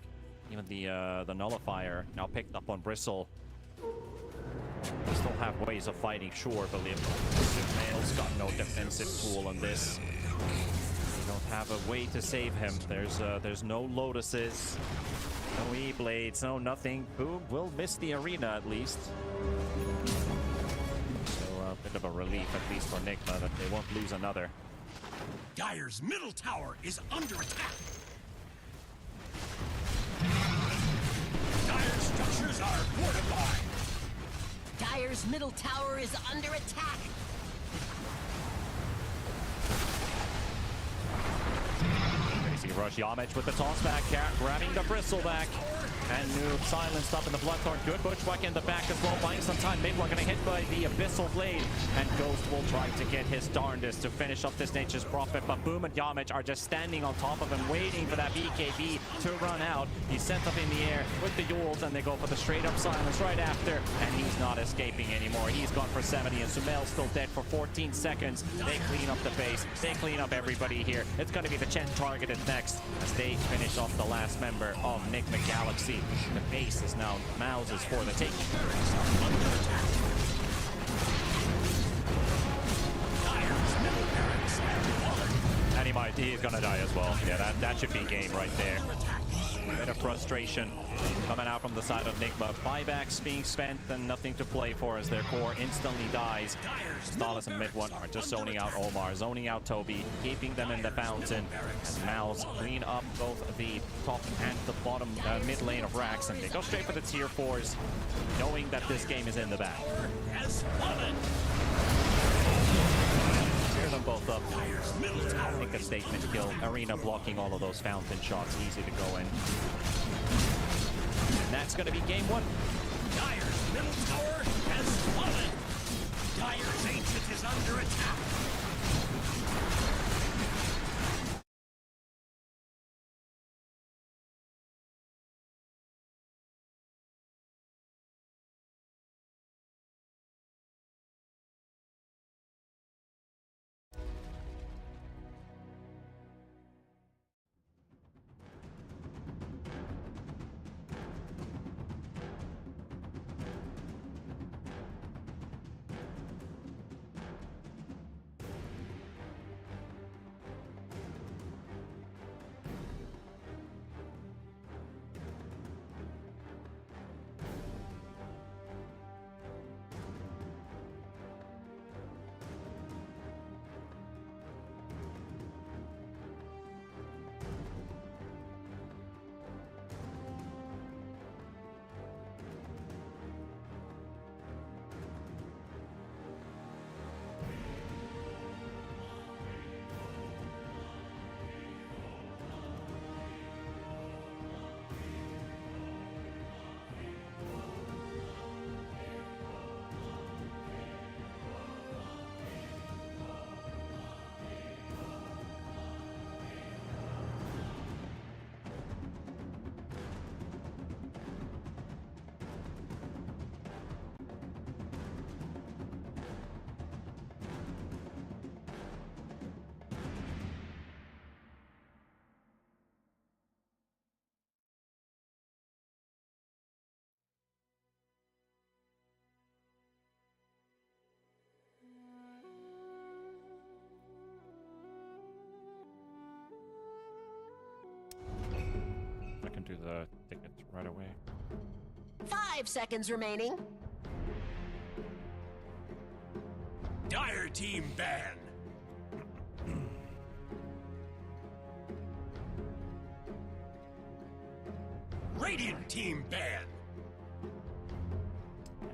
even the Nullifier now picked up on Bristle, they still have ways of fighting, sure, but Sumail's got no defensive tool on this. They don't have a way to save him. There's no Lotuses, no E-Blades, no nothing. Boom will miss the arena at least. Bit of a relief, at least for Nigma, that they won't lose another. Dire's middle tower is under attack. Dire's structures are fortified. Dire's middle tower is under attack. Crazy rush. Yamich with the toss back, grabbing the Bristleback. And Noob silenced up in the Bloodthorn. Good Bushwhack in the back as well, buying some time. Mid one gonna hit by the Abyssal Blade. And Ghost will try to get his darndest to finish off this Nature's Prophet. But Boom and Yamich are just standing on top of him, waiting for that BKB to run out. He's sent up in the air with the Yules, and they go for the straight up silence right after. And he's not escaping anymore. He's gone for 70, and Sumail's still dead for 14 seconds. They clean up the base. They clean up everybody here. It's gonna be the Chen targeted next as they finish off the last member of Nigma Galaxy. The base is now MOUZ's for the taking. And he's gonna die as well. Yeah, that should be game right there. Bit of frustration coming out from the side of Nigma. Buybacks being spent and nothing to play for as their core instantly dies. Stalis and mid one are just zoning out Omar, zoning out Toby, keeping them in the fountain. And MOUZ clean up both the top and the bottom mid lane of Rax, and they go straight for the tier 4s, knowing that this game is in the bag. Tear them both up. I think a statement kill. Arena blocking all of those fountain shots, easy to go in. And that's going to be game 1. Dire's middle tower has fallen. Dire's ancient is under attack. the ticket right away. 5 seconds remaining. Dire team ban. Radiant team ban.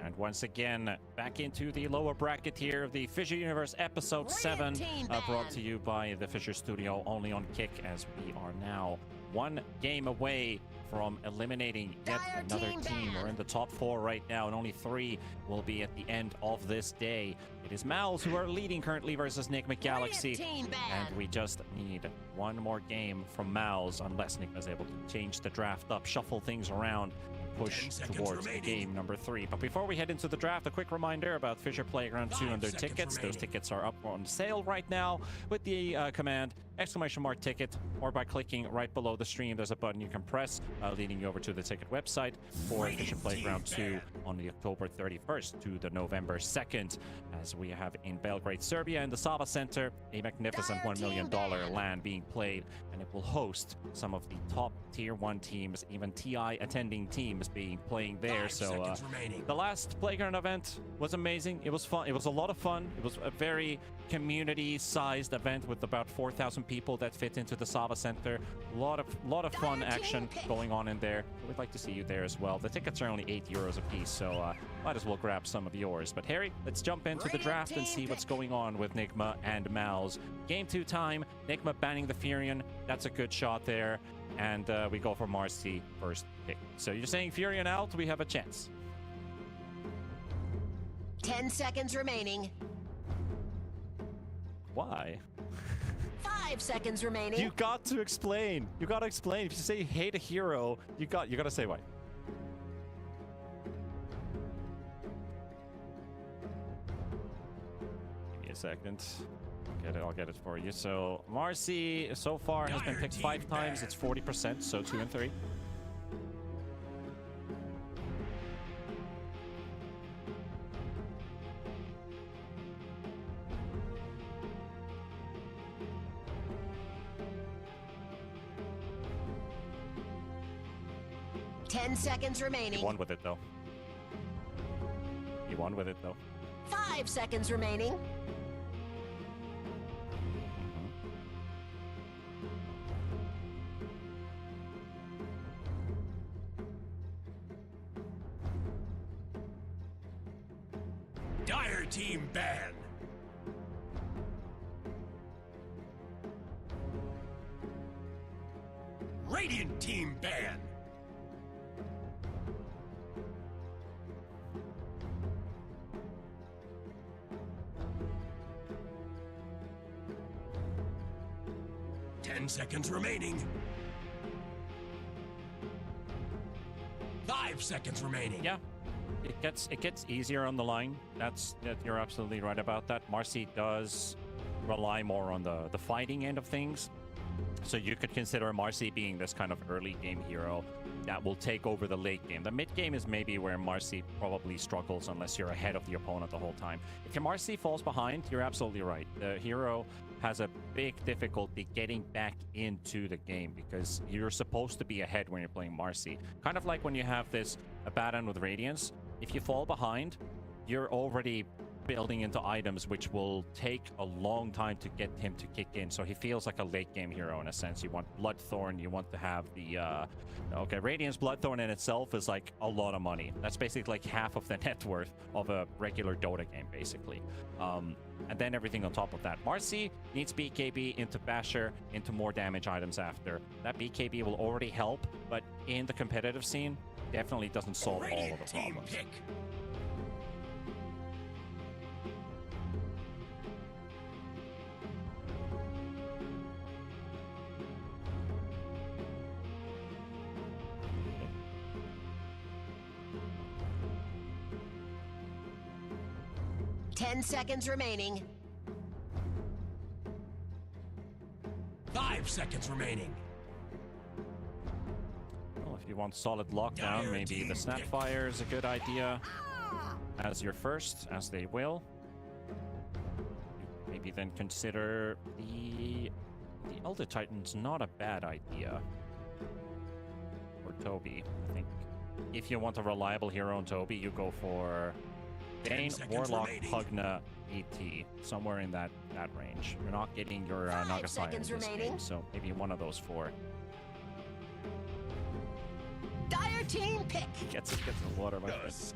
And once again, back into the lower bracket here of the Fissure Universe Episode 7, Team brought ban. to you by the Fissure Studio, only on Kick, as we are now one game away from eliminating yet Dire another team team. ban. We're in the top 4 right now, and only 3 will be at the end of this day. It is MOUZ who are leading currently versus Nigma Galaxy. Team ban. And we just need one more game from MOUZ, unless Nigma's able to change the draft up, shuffle things around, push 10 seconds towards remaining. game number 3. But before we head into the draft, a quick reminder about Fissure Playground 2 and their 5 seconds tickets. Those remaining. tickets are up on sale right now with the command !ticket, or by clicking right below the stream. There's a button you can press leading you over to the ticket website for Radiant Fissure Playground team 2 ban. on the October 31st to the November 2nd, as we have in Belgrade, Serbia, in the Sava Center, a magnificent Dire $1 million team ban. LAN being played, and it will host some of the top tier 1 teams, even TI attending teams being playing there. 5 So seconds remaining. the last Playground event was amazing. It was fun. It was a lot of fun. It was a very community-sized event with about 4,000 people that fit into the Sava Center. A lot of fun Dire team action pick. going on in there. We'd like to see you there as well. The tickets are only €8 a piece, so might as well grab some of yours. But Harry, let's jump into the Radiant draft and team see what's pick. going on with Nigma and MOUZ. Game 2 time. Nigma banning the Furion. That's a good shot there. And we go for Marcy first pick. So you're saying Furion out, we have a chance. 10 seconds remaining. Why? 5 seconds remaining. You got to explain. You got to explain. If you say you hate a hero, you got to say why. Give me a second. I'll get it for you. So Marcy so far has been Dire picked team 5 times. ban. It's 40%, so 2 and 3. Ten seconds remaining. He won with it though. He won with it though. 5 seconds remaining. Dire team ban. Radiant team ban. Ten seconds remaining. 5 seconds remaining. Yeah, it gets easier on the line. You're absolutely right about that. Marcy does rely more on the fighting end of things. So you could consider Marcy being this kind of early game hero that will take over the late game. The mid game is maybe where Marcy probably struggles unless you're ahead of the opponent the whole time. If your Marcy falls behind, you're absolutely right. The hero has a big difficulty getting back into the game because you're supposed to be ahead when you're playing Marcy. Kind of like when you have this Abaddon with Radiance. If you fall behind, you're already building into items which will take a long time to get him to kick in. So he feels like a late game hero in a sense. You want Bloodthorn, you want to have the okay, Radiance Bloodthorn in itself is like a lot of money. That's basically like half of the net worth of a regular Dota game basically. And then everything on top of that. Marcy needs BKB into Basher, into more damage items after. That BKB will already help, but in the competitive scene, definitely doesn't solve all of Radiant the team problems. pick. Ten seconds remaining. 5 seconds remaining. Well, if you want solid lockdown, Dire maybe the team pick. Snapfire is a good idea as your first, as they will. Maybe then consider the Elder Titan's not a bad idea. Or Toby. I think if you want a reliable hero on Toby, you go for 10 Bane, seconds Warlock, remaining. Pugna, ET, somewhere in that range. You're not getting your 5 Nagasai in seconds this remaining. game, so maybe one of those four. Dire team pick. Gets the water, my friend. Dusk.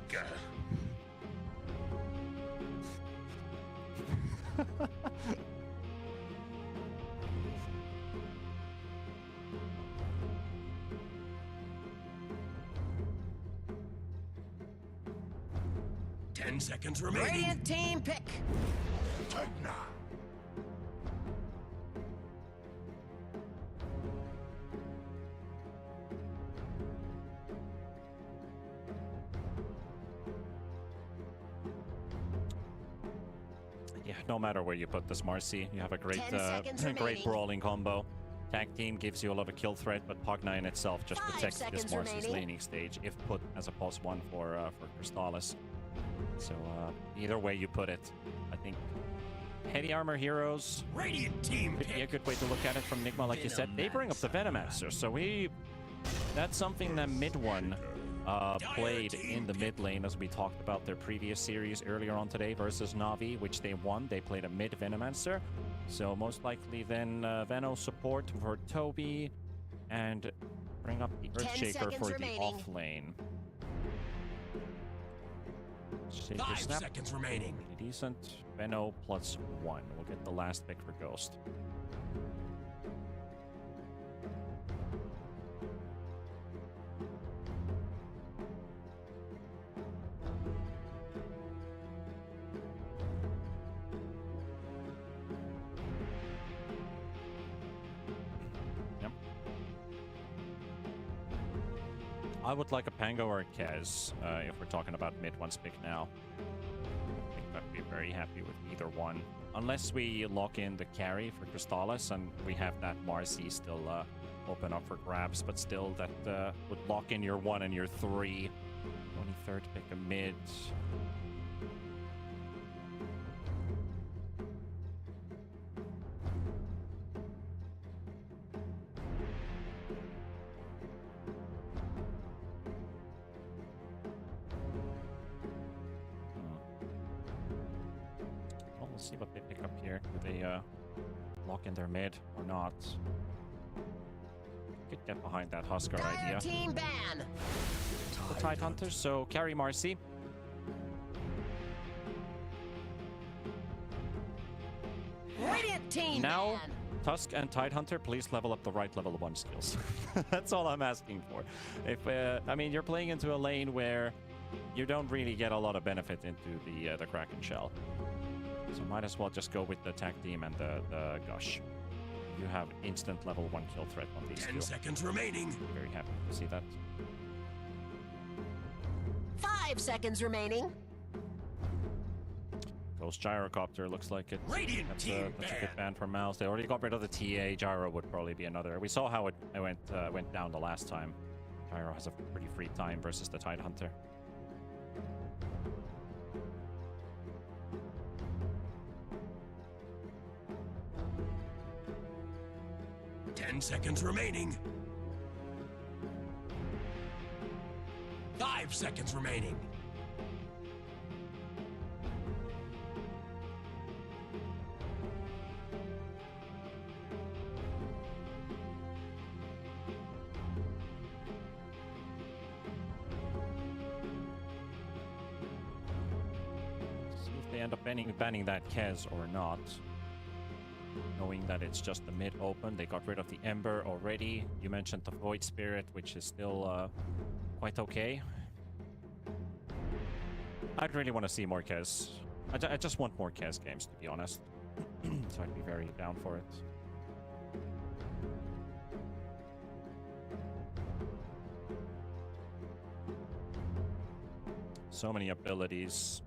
10 seconds remaining. Radiant team pick. Tegna. Yeah, no matter where you put this Marcy, you have a great 10 seconds great remaining. brawling combo. Tag team gives you a lot of kill threat, but Pugna in itself just 5 protects this seconds Marcy's remaining. laning stage if put as a +1 for Crystallis. So either way you put it, I think heavy armor heroes Radiant team could be a pick. good way to look at it from Nigma, like you said. They bring up the Venomancer, so that's something that mid one played in the mid lane, as we talked about their previous series earlier on today versus Navi, which they won. They played a mid Venomancer, so most likely then Veno support for Toby and bring up the 10 Earthshaker seconds for remaining. the off lane. Shaker 5 snap. seconds remaining. Pretty decent. Veno +1. We'll get the last pick for Ghost. Yep. I would like a Pango or a Kez if we're talking about mid-one's pick now. I think I'd be very happy with either one. Unless we lock in the carry for Crystallis and we have that Marcy still open up for grabs, but still that would lock in your 1 and your 3. 23rd pick a mid. Well, we'll see what they pick up here. Do they lock in their mid or not? Could get behind that Husker Dire idea. team ban. The Tide Hunters, so carry Marcy. Radiant team Now, ban. Tusk and Tidehunter, please level up the right level 1 skills. That's all I'm asking for. If I mean, you're playing into a lane where you don't really get a lot of benefit into the Kraken Shell. So might as well just go with the Tag Team and the Gush. You have instant level 1 kill threat on these 10 two. seconds remaining. Very happy to see that. 5 seconds remaining. Ghost Gyrocopter looks like it. Radiant That's team a good ban. ban for MOUZ. They already got rid of the TA. Gyro would probably be another. We saw how it went down the last time. Gyro has a pretty free time versus the Tidehunter. Ten seconds remaining. 5 seconds remaining. See if they end up banning that Kez or not. Knowing that it's just the mid open, they got rid of the Ember already. You mentioned the Void Spirit, which is still quite okay. I'd really want to see more Kez. I just want more Kez games, to be honest. So I'd be very down for it. So many abilities.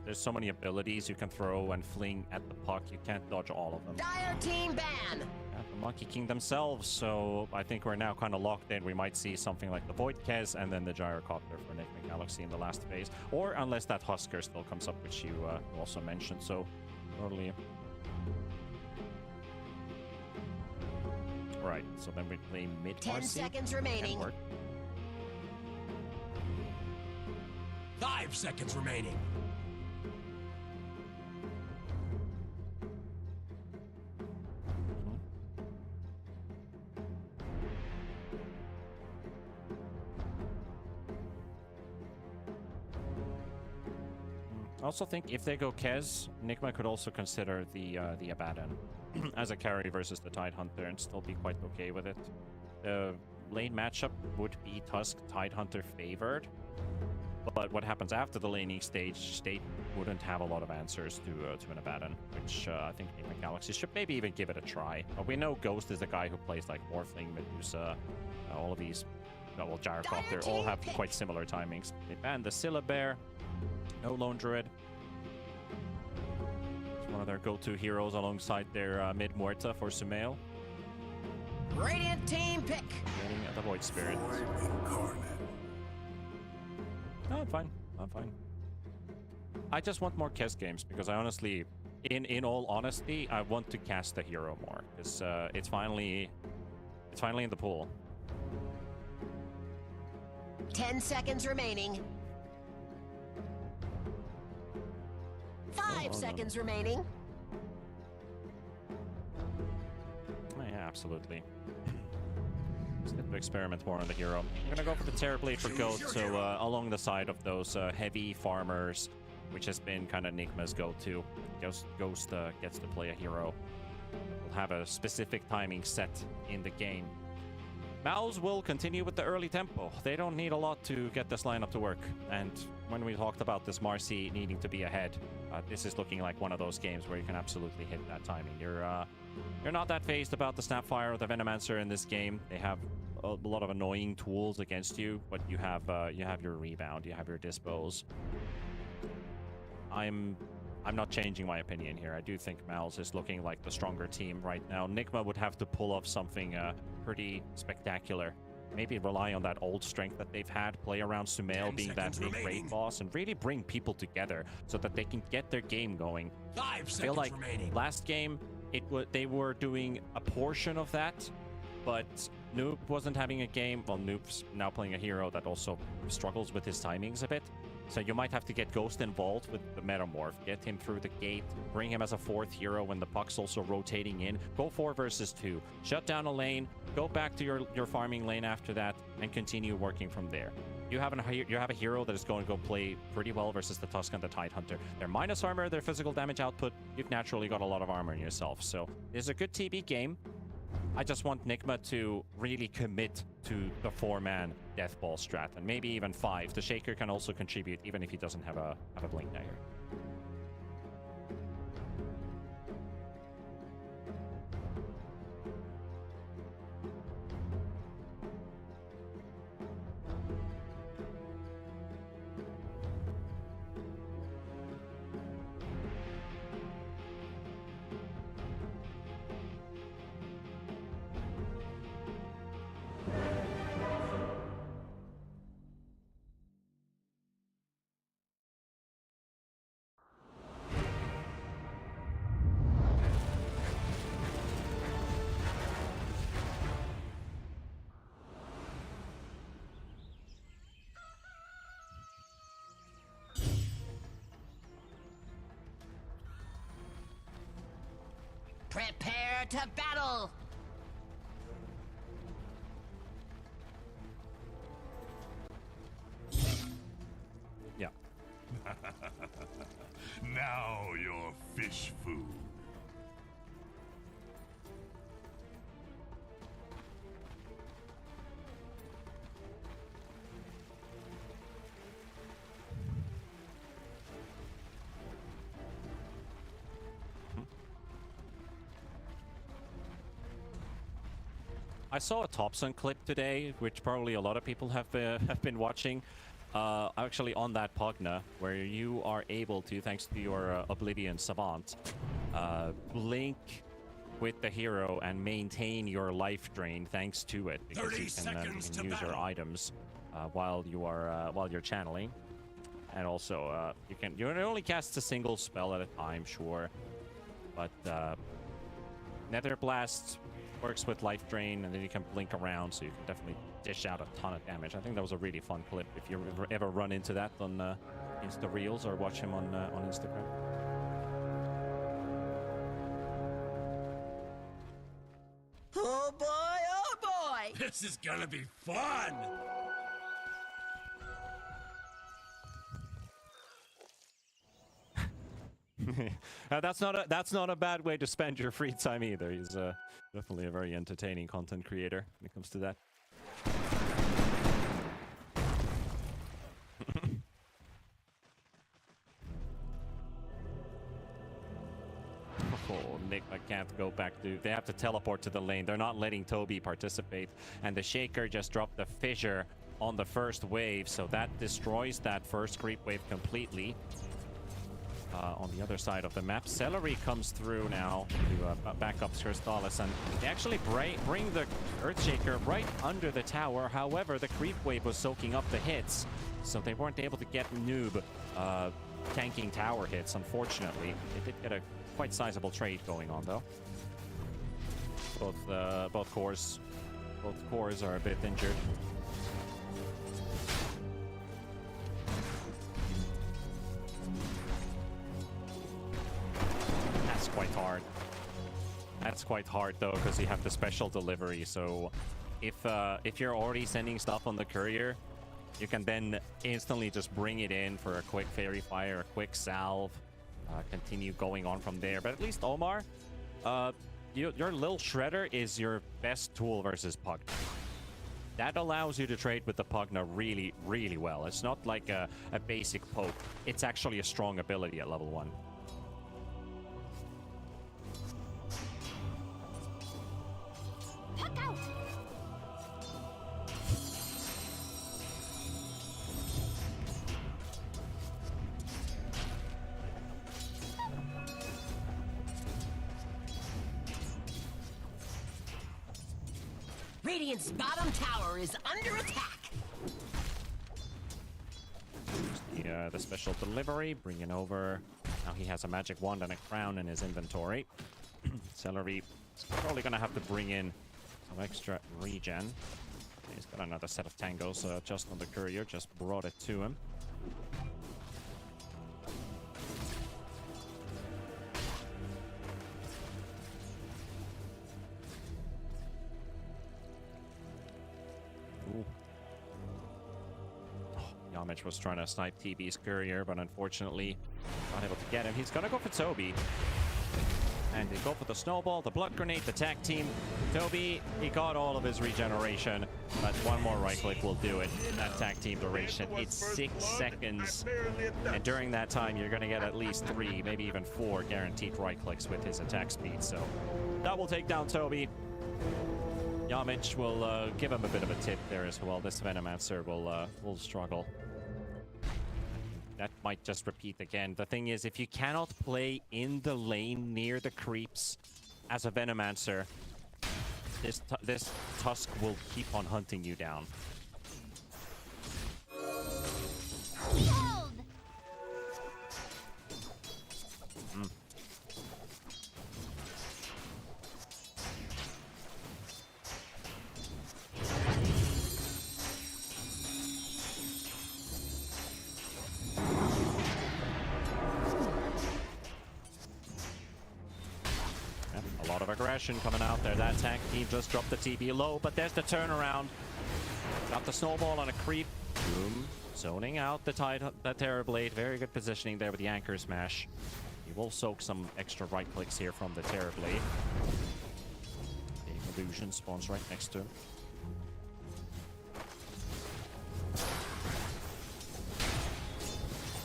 There's so many abilities you can throw and fling at the puck. You can't dodge all of them. Dire team ban. Yeah, the Monkey King themselves, so I think we're now kind of locked in. We might see something like the Void Kez and then the Gyrocopter for Nigma Galaxy in the last phase. Or unless that Husker still comes up, which you also mentioned. So totally Right, so then we play mid 10 RC. seconds Can remaining. work. 5 seconds remaining. I also think if they go Kez, Nigma could also consider the Abaddon as a carry versus the Tidehunter and still be quite okay with it. The lane matchup would be Tusk Tidehunter favored, but what happens after the laning stage, they wouldn't have a lot of answers to an Abaddon, which I think Nigma Galaxy should maybe even give it a try. But we know Ghost is the guy who plays like Morphling, Medusa, all of these, well, Gyrocopter, all have quite similar timings. They banned the Scylla Bear. No Lone Druid. It's one of their go-to heroes alongside their mid-Muerta for Sumail. Radiant team pick. Getting the Void Spirit. Void incarnate. No, I'm fine. I'm fine. I just want more Kez games because I honestly, in all honesty, I want to cast the hero more because it's finally in the pool. 10 seconds remaining. 5 seconds remaining. Oh, yeah, absolutely. Just need to experiment more on the hero. I'm gonna go for the Terrorblade for Ghost, so along the side of those heavy farmers, which has been kind of Nigma's go-to. Ghost gets to play a hero. We'll have a specific timing set in the game. MOUZ will continue with the early tempo. They don't need a lot to get this lineup to work. And when we talked about this Marcy needing to be ahead, this is looking like one of those games where you can absolutely hit that timing. You're not that phased about the Snapfire or the Venomancer in this game. They have a lot of annoying tools against you, but you have your rebound, you have your dispos. I'm not changing my opinion here. I do think MOUZ is looking like the stronger team right now. Nigma would have to pull off something pretty spectacular. Maybe rely on that old strength that they've had, play around Sumail being that big raid boss, and really bring people together so that they can get their game going. 5 I seconds feel like remaining. last game, they were doing a portion of that, but Noob wasn't having a game. Well, Noob's now playing a hero that also struggles with his timings a bit. So you might have to get Ghost involved with the Metamorph, get him through the gate, bring him as a fourth hero when the puck's also rotating in. Go 4 versus 2. Shut down a lane, go back to your farming lane after that, and continue working from there. You have a hero that is going to go play pretty well versus the Tusk and the Tidehunter. Their minus armor, their physical damage output, you've naturally got a lot of armor in yourself. So this is a good TB game. I just want Nigma to really commit to the 4-man death ball strat, and maybe even 5. The Shaker can also contribute even if he doesn't have a Blink Dagger. Prepare to battle. Yeah. Now you're fish food. I saw a Thompson clip today, which probably a lot of people have been watching. Actually, on that Pugna, where you are able to, thanks to your Oblivion Savant, blink with the hero and maintain your life drain thanks to it, because you can use your items while you're channeling, and also you can only cast a single spell at a time, sure, but Nether Blast works with life drain, and then you can blink around, so you can definitely dish out a ton of damage. I think that was a really fun clip. If you ever run into that on Insta Reels or watch him on Instagram. Oh boy, oh boy! This is gonna be fun! That's not a bad way to spend your free time either. He's definitely a very entertaining content creator when it comes to that. Oh, Nigma can't go back to... They have to teleport to the lane. They're not letting Toby participate. And the Shaker just dropped the Fissure on the first wave, so that destroys that first creep wave completely. On the other side of the map, Celery comes through now to back up Crystallis, and they actually bring the Earthshaker right under the tower. However, the creep wave was soaking up the hits, so they weren't able to get Noob tanking tower hits, unfortunately. They did get a quite sizable trade going on, though. Both cores are a bit injured. That's quite hard. That's quite hard though, because you have the special delivery. So if you're already sending stuff on the courier, you can then instantly just bring it in for a quick fairy fire, a quick salve, continue going on from there. But at least Omar, your little shredder is your best tool versus Pugna. That allows you to trade with the Pugna really, really well. It's not like a basic poke. It's actually a strong ability at level 1. Puck out! Radiant's bottom tower is under attack. The special delivery, bringing over. Now he has a magic wand and a crown in his inventory. Celery is probably going to have to bring in some extra regen. He's got another set of tangos just on the courier, just brought it to him. Ooh. Yamich was trying to snipe TB's courier, but unfortunately not able to get him. He's gonna go for Toby. And they go for the snowball, the blood grenade, the tag team. Toby, he got all of his regeneration, but one more right click will do it. That tag team duration, it's 6 seconds. And during that time, you're gonna get at least 3, maybe even 4 guaranteed right clicks with his attack speed. So that will take down Toby. Yamich will give him a bit of a tip there as well. This Venomancer will struggle. That might just repeat again. The thing is, if you cannot play in the lane near the creeps as a Venomancer, this Tusk will keep on hunting you down. Aggression coming out there. That tag team just dropped the TB low, but there's the turnaround. Got the snowball on a creep. Boom. Zoning out the Terror Blade. Very good positioning there with the anchor smash. He will soak some extra right clicks here from the Terror Blade. The illusion spawns right next to him.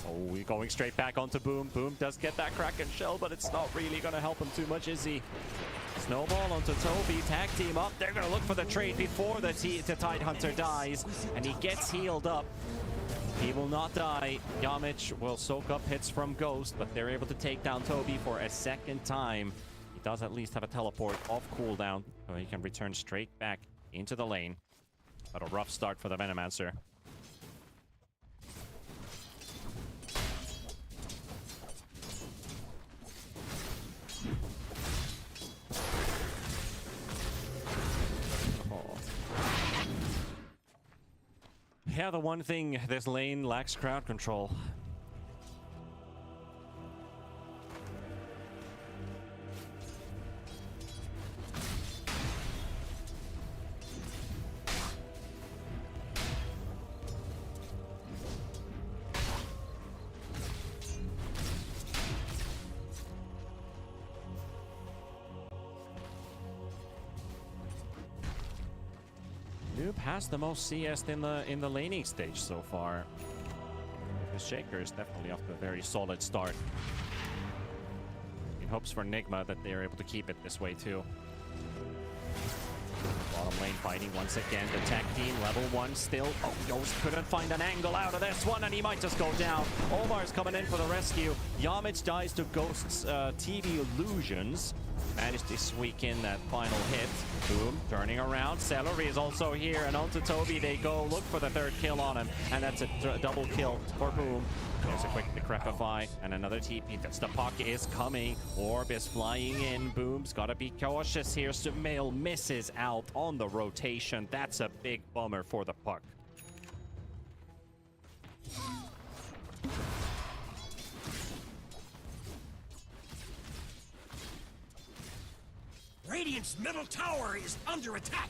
Oh, we're going straight back onto Boom. Boom does get that Kraken shell, but it's not really going to help him too much, is he? Snowball onto Toby, tag team up. They're going to look for the trade before the Tidehunter dies, and he gets healed up. He will not die. Yamich will soak up hits from Ghost, but they're able to take down Toby for a second time. He does at least have a teleport off cooldown, so he can return straight back into the lane. But a rough start for the Venomancer. Yeah, the one thing this lane lacks crowd control. Noob has the most CS in the laning stage so far. The Shaker is definitely off to a very solid start. In hopes for Nigma that they are able to keep it this way too. Bottom lane fighting once again. The tech team level 1 still. Oh, Ghost couldn't find an angle out of this one, and he might just go down. Omar's coming in for the rescue. Yamich dies to Ghost's TV illusions. Managed to squeak in that final hit. Boom, turning around. Celery is also here, and onto Toby they go. Look for the third kill on him, and that's a double kill for Boom. There's a quick Decrepify, and another TP. That's the puck is coming. Orb is flying in. Boom's got to be cautious here. Sumail misses out on the rotation. That's a big bummer for the puck. Radiant's middle tower is under attack.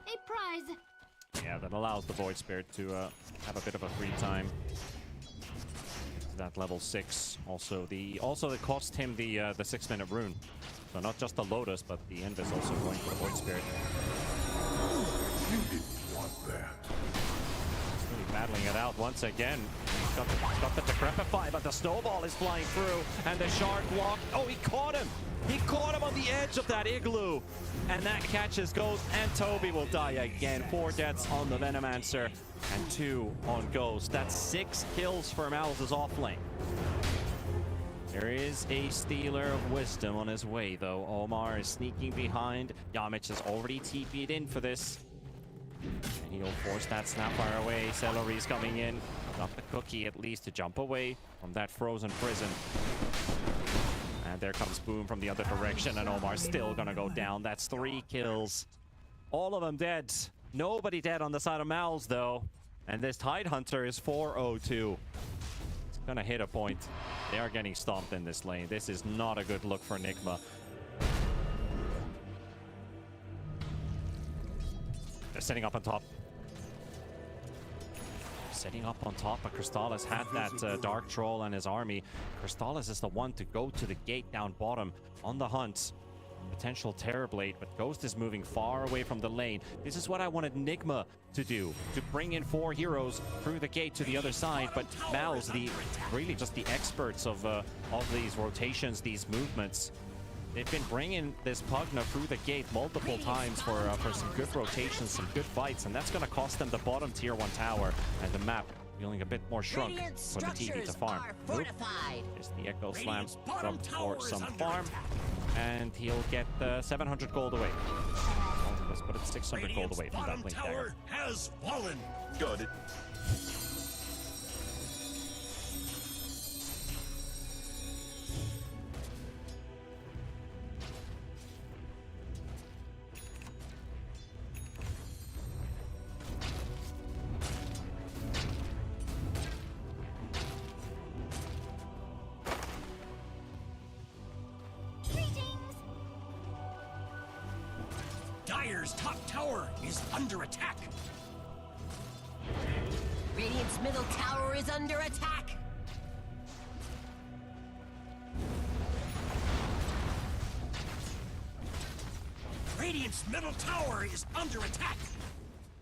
A prize. Yeah, that allows the Void Spirit to have a bit of a free time. That level 6. Also, it cost him the 6-minute rune. So not just the Lotus, but the Invis also going for the Void Spirit. You didn't want that. Really battling it out once again. He's got the Decrepify, but the Snowball is flying through, and the Shard block. Oh, he caught him! He caught him on the edge of that igloo! And that catches Ghost, and Toby will die again. 4 deaths on the Venomancer, and 2 on Ghost. That's 6 kills for MOUZ's offlane. There is a Stealer of Wisdom on his way, though. Omar is sneaking behind. Yamich has already TP'd in for this. And he'll force that Snapfire away. Celery's coming in. Got the cookie at least to jump away from that frozen prison. And there comes Boom from the other direction, and Omar's still gonna go down. That's 3 kills. All of them dead. Nobody dead on the side of MOUZ, though. And this Tidehunter is 402. It's gonna hit a point. They are getting stomped in this lane. This is not a good look for Nigma. They're setting up on top. Setting up on top, but Crystallis had that Dark Troll and his army. Crystallis is the one to go to the gate down bottom on the hunt. Potential Terrorblade, but Ghost is moving far away from the lane. This is what I wanted Nigma to do, to bring in 4 heroes through the gate to the other side, but MOUZ, really just the experts of these rotations, these movements. They've been bringing this Pugna through the gate multiple times for some good rotations, some good fights, and that's going to cost them the bottom tier 1 tower, and the map feeling a bit more shrunk for the TV to farm. There's the Echo Slam dropped for some farm, and he'll get 700 gold away. Let's put it 600 gold away from that Blink Dagger. Has fallen. Got it. Dire's top tower is under attack. Radiant's middle tower is under attack. Radiant's middle tower is under attack.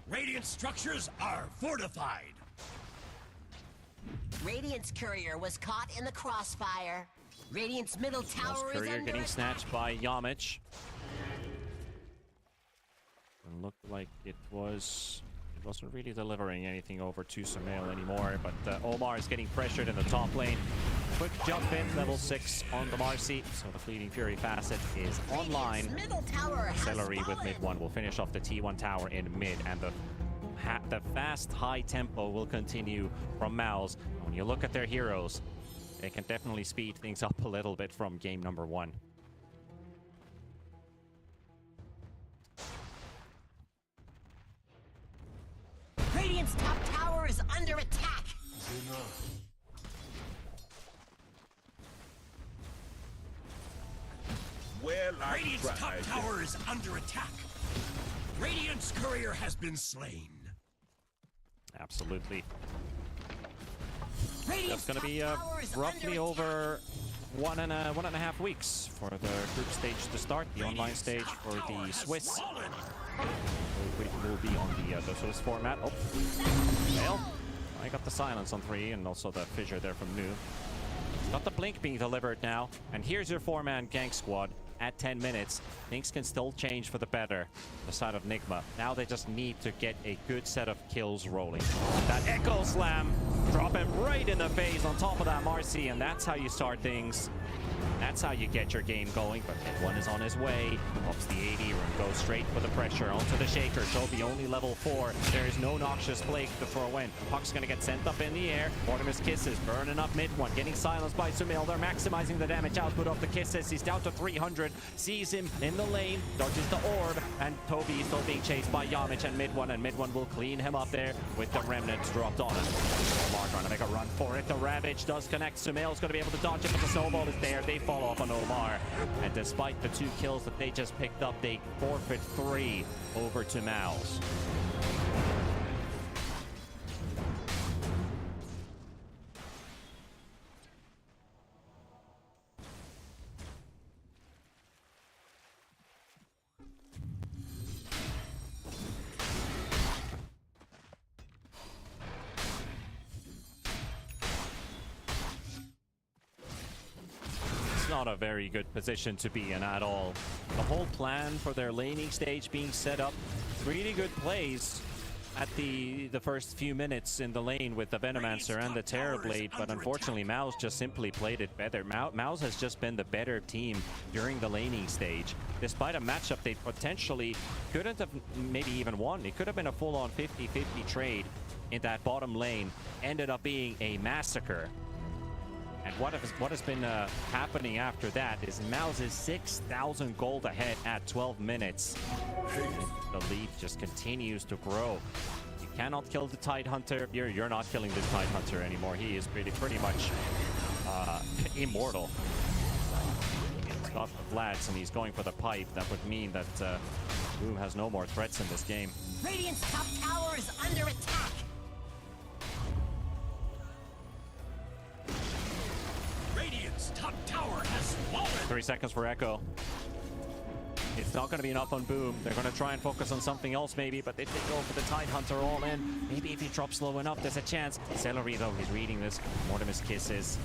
Radiant structures are fortified. Radiant's courier was caught in the crossfire. Radiant's middle tower is Courier under getting attack. snatched by Yamich. And looked like it wasn't really delivering anything over to Sumail anymore, but Omar is getting pressured in the top lane. Quick jump in, level 6 on the Marcy, so the Fleeting Fury facet is online. Radiant's middle tower has Celery with fallen. mid 1 will finish off the T1 tower in mid, and the fast high tempo will continue from MOUZ. When you look at their heroes, they can definitely speed things up a little bit from game number 1. under attack. Well, I Radiant's top tried. tower is under attack. Radiant's courier has been slain. Absolutely. Radiant's That's going to be top tower is roughly under over one and a half weeks for the group stage to start. The online stage for the Swiss will be on the Swiss format. Oh, fail. I got the silence on 3 and also the fissure there from New. Got the blink being delivered now, and here's your 4-man gank squad at 10 minutes. Things can still change for the better. The side of Nigma. Now they just need to get a good set of kills rolling. That Echo Slam, drop him right in the face on top of that Marcy, and that's how you start things. That's how you get your game going, but one is on his way. Ups the 80 and goes straight for the pressure onto the Shaker. Toby only level 4. There is no Noxious Blake to throw in. Puck's gonna get sent up in the air. Mortimer's Kisses burning up mid one, getting silenced by Sumail. They're maximizing the damage output of the Kisses. He's down to 300. Sees him in the lane, dodges the orb, and Toby is still being chased by Yamich and mid one will clean him up there with the remnants dropped on him. Omar trying to make a run for it. The Ravage does connect. Sumail's gonna be able to dodge it, but the snowball is there. They fall off on Omar, and despite the 2 kills that they just picked up, they forfeit 3 over to MOUZ. Not a very good position to be in at all. The whole plan for their laning stage being set up, really good plays at the first few minutes in the lane with the Venomancer and the Terrorblade, but unfortunately MOUZ just simply played it better. MOUZ has just been the better team during the laning stage. Despite a matchup they potentially couldn't have maybe even won. It could have been a full-on 50-50 trade in that bottom lane. Ended up being a massacre. And what has been happening after that is MOUZ is 6,000 gold ahead at 12 minutes. The lead just continues to grow. You cannot kill the Tidehunter. You're not killing the Tidehunter anymore. He is pretty much immortal. He's got the Vlads and he's going for the pipe. That would mean that Boom has no more threats in this game. Radiant's top tower is under attack. Radiant's top tower has fallen. 3 seconds for Echo. It's not going to be enough on Boom. They're going to try and focus on something else maybe, but if they go for the Tidehunter all in, maybe if he drops low enough, there's a chance. Celery though, he's reading this. Mortimer's Kisses.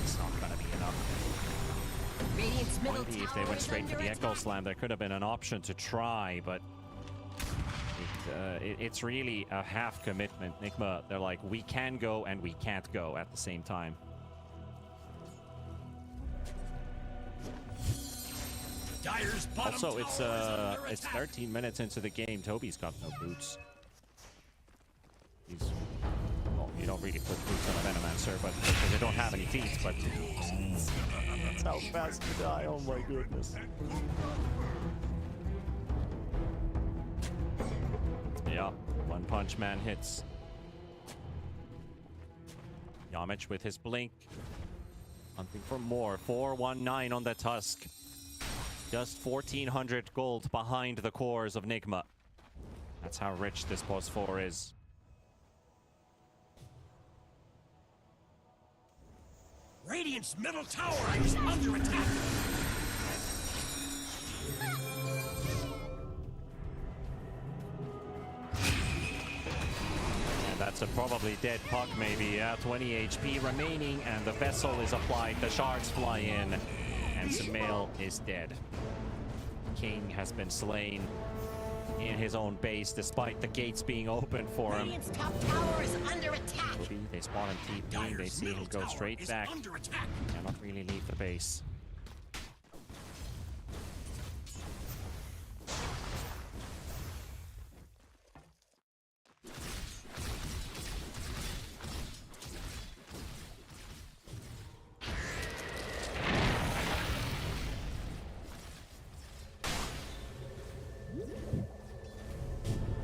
It's not going to be enough. Radiant's middle Maybe if tower they went is straight for under the Echo attack. Slam, there could have been an option to try, but it's really a half commitment. Nigma, they're like, we can go and we can't go at the same time. Dire's bottom Also, tower is under it's attack. 13 minutes into the game. Toby's got no boots. He's, well, you don't really put boots on a Venomancer, but because they don't have any feet. But that's how fast you die. Oh my goodness. Yeah, One Punch Man hits. Yamich with his blink, hunting for more. 419 on the Tusk. Just 1,400 gold behind the cores of Nigma. That's how rich this boss 4 is. Radiant's middle tower is under attack. And that's a probably dead puck maybe. Yeah, 20 HP remaining and the vessel is applied. The shards fly in and Sumail is dead. King has been slain in his own base despite the gates being open for him. Radiant's top tower is under attack. They spawn him TP, they Dire's see him middle go tower straight is back. under attack. Cannot really leave the base.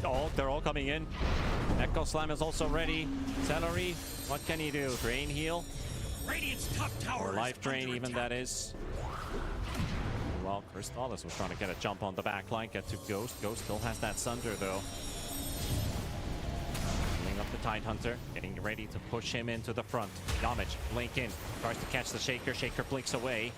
Oh, they're all coming in. Echo Slam is also ready. Celery, what can he do? Drain heal? Radiant's top tower Or is life drain under even, attack. that is. Well, Crystallis was trying to get a jump on the back line, get to Ghost. Ghost still has that Sunder though. Pulling up the Tidehunter, getting ready to push him into the front. Yamich, blink in, tries to catch the Shaker. Shaker blinks away.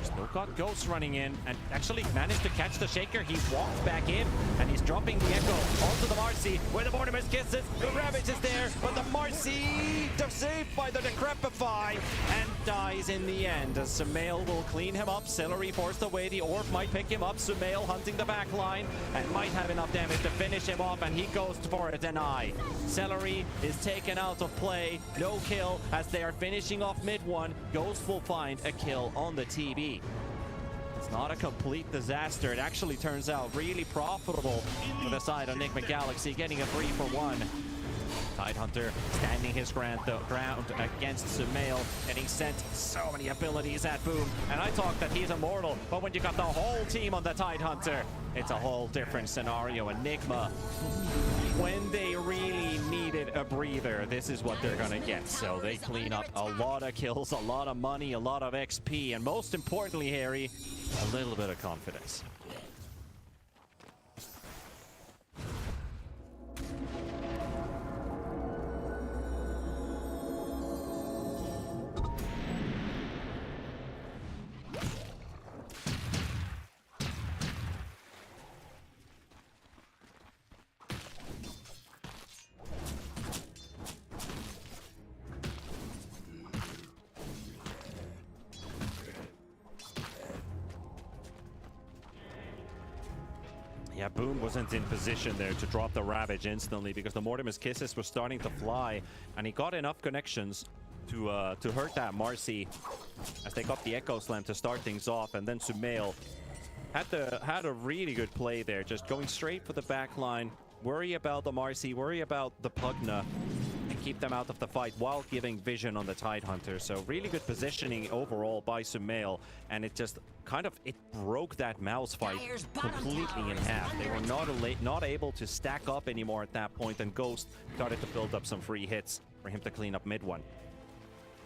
Still got Ghost running in and actually managed to catch the Shaker. He walked back in and he's dropping the Echo onto the Marcy where the Mortimer's kisses. The Ravage is there, but the Marcy saved by the Decrepify and dies in the end. As Sumail will clean him up. Celery forced away. The Orb might pick him up. Sumail hunting the back line and might have enough damage to finish him off, and he goes for a deny. Celery is taken out of play. No kill as they are finishing off mid one. Ghost will find a kill on the TB. It's not a complete disaster. It actually turns out really profitable for the side of Nigma Galaxy, getting a 3-for-1. Tidehunter standing his ground against Sumail, getting sent so many abilities at Boom. And I talk that he's immortal, but when you got the whole team on the Tidehunter, it's a whole different scenario. Enigma, when they really needed a breather, this is what they're gonna get. So they clean up a lot of kills, a lot of money, a lot of XP, and most importantly, Harry, a little bit of confidence. Yeah, Boom wasn't in position there to drop the Ravage instantly because the Mortimer's Kisses were starting to fly, and he got enough connections to hurt that Marcy as they got the Echo Slam to start things off. And then Sumail had a really good play there, just going straight for the back line, worry about the Marcy, worry about the Pugna, and keep them out of the fight while giving vision on the Tidehunter. So really good positioning overall by Sumail, and it just kind of, it broke that MOUZ fight completely in half. They were not able to stack up anymore at that point, and Ghost started to build up some free hits for him to clean up mid one.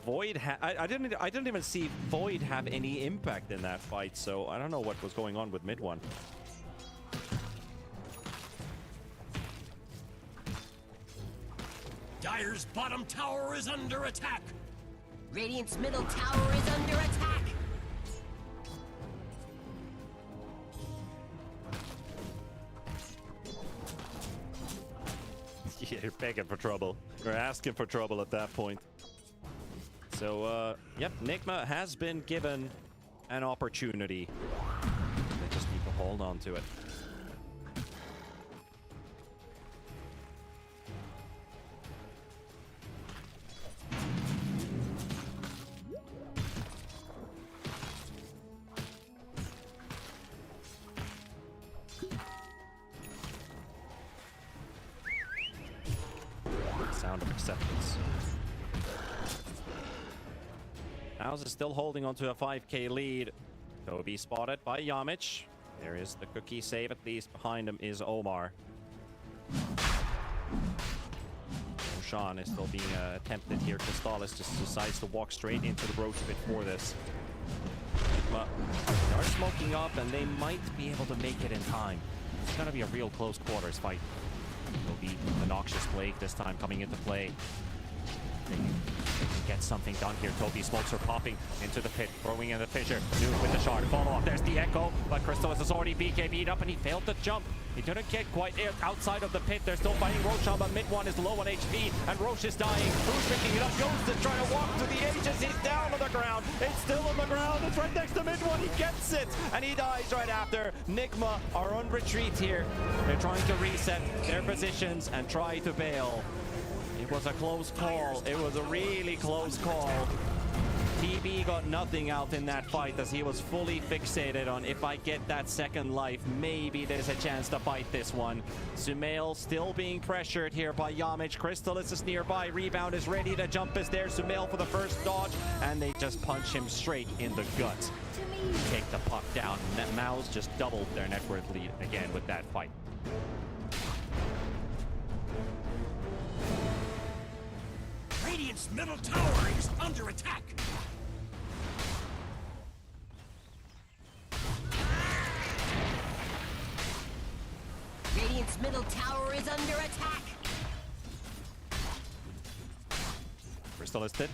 Void, I didn't even see Void have any impact in that fight, so I don't know what was going on with mid one. Dire's bottom tower is under attack. Radiant's middle tower is under attack. Yeah, you're begging for trouble. You're asking for trouble at that point. So, yep, Nigma has been given an opportunity. They just need to hold on to it. Sound of acceptance. MOUZ is still holding on to a 5k lead. Toby spotted by Yamich. There is the cookie save, at least behind him is Omar. Roshan is still being attempted here. Crystallis just decides to walk straight into the roach pit for this. But they are smoking up and they might be able to make it in time. It's gonna be a real close quarters fight. Toby, the Noxious Plague this time coming into play. They can get something done here. Toby smokes are popping into the pit, throwing in the fissure. Nuke with the shard. Follow up. There's the Echo, but Crystallis has already BKB'd up and he failed to jump. He didn't get quite outside of the pit. They're still fighting Roshan, but mid one is low on HP and Roche is dying. Who's picking it up? Ghost is trying to walk to the ages. He's down on the ground. It's still on the ground. It's right next to mid one. He gets it and he dies right after. Nigma are on retreat here. They're trying to reset their positions and try to bail. It was a close call. It was a really close call. TB got nothing out in that fight as he was fully fixated on, if I get that second life, maybe there's a chance to fight this one. Sumail still being pressured here by Yamich. Crystallis is nearby. Rebound is ready. The jump is there. Sumail for the first dodge, and they just punch him straight in the gut. Take the puck down. MOUZ just doubled their net worth lead again with that fight. Radiant's middle tower is under attack. Radiant's middle tower is under attack. Crystallis did.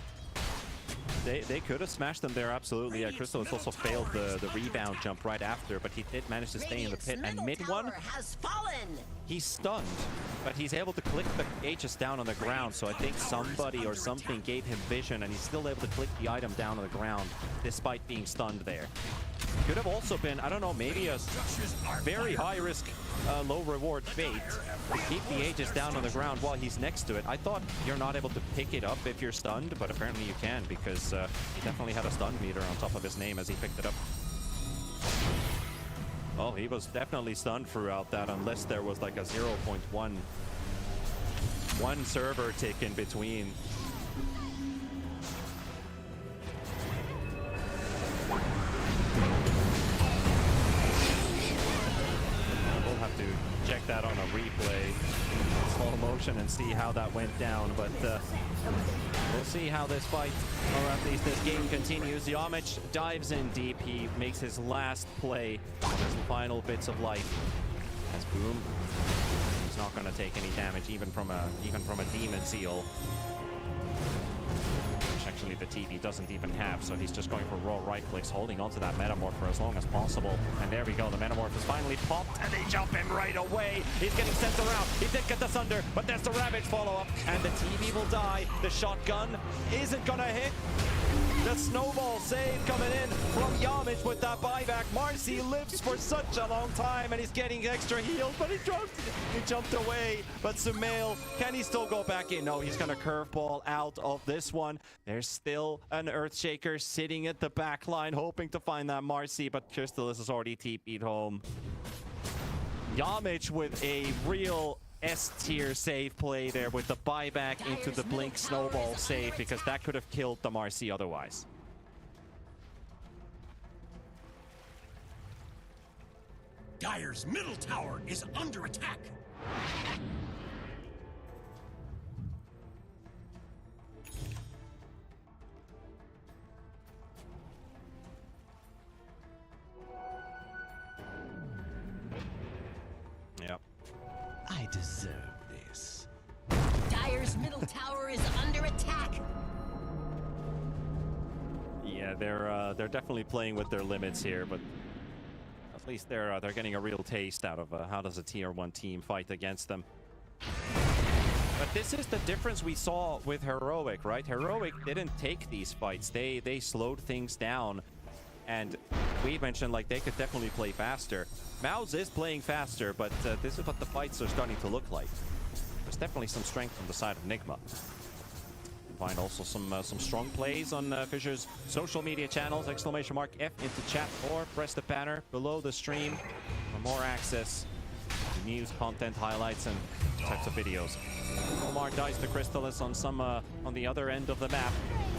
They could have smashed them there, absolutely. Yeah, Crystallis also failed the rebound jump right after, but he did manage to stay in the pit. And mid one, has fallen. he's stunned, but he's able to click the Aegis down on the ground. So I think somebody or something gave him vision, and he's still able to click the item down on the ground despite being stunned there. Could have also been, I don't know, maybe a very high risk, low reward bait to keep the Aegis down on the ground while he's next to it. I thought you're not able to pick it up if you're stunned, but apparently you can, because he definitely had a stun meter on top of his name as he picked it up. Well, he was definitely stunned throughout that, unless there was like a 0.1 server tick in between. We'll have to check that on a replay, slow motion, and see how that went down. But we'll see how this fight, or at least this game, continues. Yamich dives in deep. He makes his last play on his final bits of life. As Boom, he's not going to take any damage, even from a Demon Seal, which actually the TV doesn't even have. So he's just going for raw right clicks, holding onto that Metamorph for as long as possible. And there we go. The Metamorph is finally popped, and they jump him right away. He's getting sent around. He did get the Sunder, but there's the Ravage follow-up, and the TV will die. The shotgun isn't going to hit. The snowball save coming in from Yamich with that buyback. Marcy lives for such a long time, and he's getting extra heals, but he jumped away. But Sumail, can he still go back in? No, he's going to curveball out of this one. There's still an Earthshaker sitting at the back line, hoping to find that Marcy, but Crystallis is already TP'd home. Yamich with a real S-tier save play there with the buyback into the Blink snowball save, because that could have killed the Marcy otherwise. Dire's middle tower is under attack. Yep. I deserve this. Dire's middle tower is under attack. Yeah, they're definitely playing with their limits here, but at least they're getting a real taste out of how does a tier 1 team fight against them. But this is the difference we saw with Heroic, right? Heroic didn't take these fights. They slowed things down. And we mentioned, like, they could definitely play faster. MOUZ is playing faster, but this is what the fights are starting to look like. There's definitely some strength on the side of Nigma. Find also some strong plays on FISSURE's social media channels. !F into chat, or press the banner below the stream for more access to news, content, highlights, and types of videos. Omar dies to Crystallis on the other end of the map.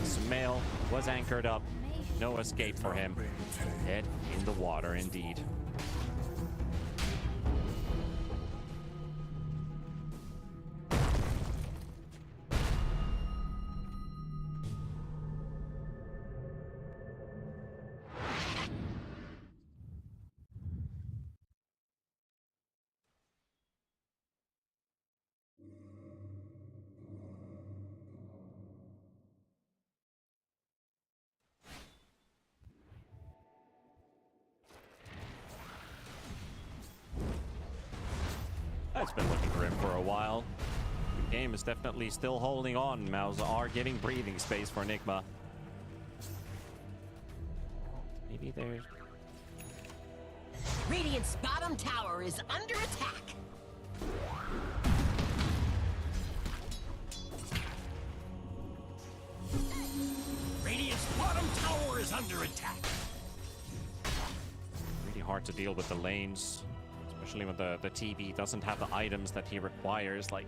Sumail was anchored up. No escape for him. Dead in the water, indeed. It's been looking for him for a while. The game is definitely still holding on. MOUZ are giving breathing space for Nigma. Maybe they're... Radiant's bottom tower is under attack. Radiant's bottom tower is under attack. Really hard to deal with the lanes. Especially when the TV doesn't have the items that he requires, like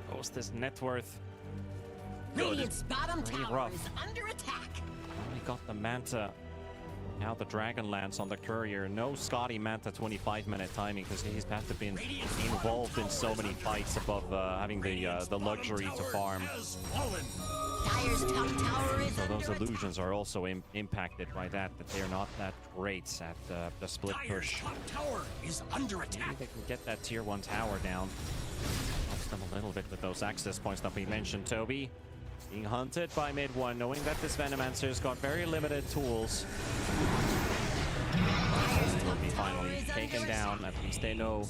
Hostess net worth. Radiant's bottom tower rough. is under attack. Only got the Manta. Now the Dragonlance on the Courier. No Scotty Manta 25-minute timing, because he's had to be involved in so many fights above having the luxury to farm. Dire's top tower is So those under illusions are also impacted by that they're not that great at the split Dire's push. top tower is under Maybe attack. they can get that tier 1 tower down. Helps them a little bit with those access points that we mentioned, Toby. Being hunted by mid 1, knowing that this Venomancer's got very limited tools. Toby finally taken down. At least they know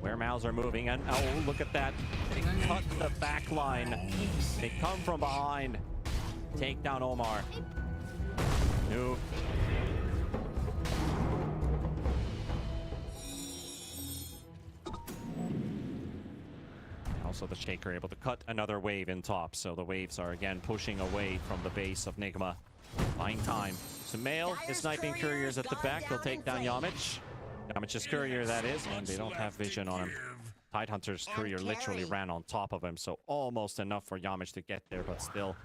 where MOUZ are moving. And oh, look at that. They cut the back line. They come from behind. Take down Omar. Noob. Also the Shaker able to cut another wave in top, so the waves are again pushing away from the base of Nigma. Buying time. Sumail is sniping couriers at the back. He'll take down Yamich. Yamich's courier, that is, and they don't have vision on him. Tidehunter's courier literally ran on top of him, so almost enough for Yamich to get there, but still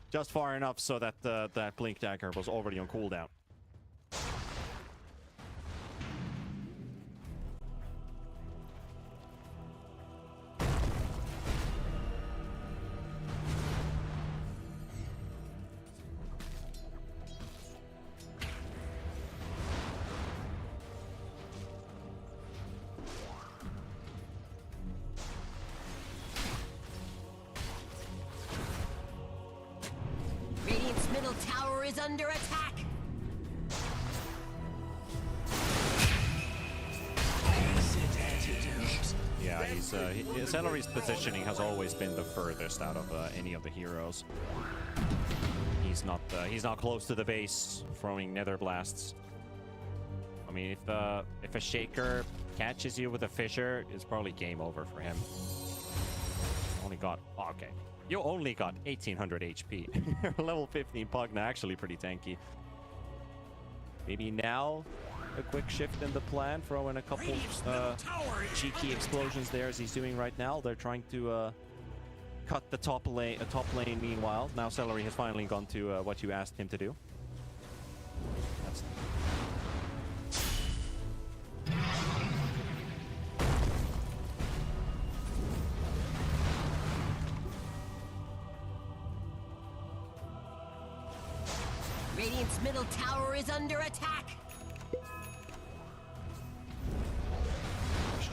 just far enough so that that Blink Dagger was already on cooldown. Radiant's middle tower is under attack. Yeah, his Celery's positioning has always been the furthest out of any of the heroes. He's not close to the base, throwing nether blasts. I mean, if a Shaker catches you with a Fissure, it's probably game over for him. Only got okay. You only got 1800 HP. Level 15 Pugna, actually pretty tanky. Maybe now a quick shift in the plan, throw in a couple cheeky explosions there as he's doing right now. They're trying to cut the top lane meanwhile. Now Celery has finally gone to what you asked him to do. That's Radiant's middle tower is under attack.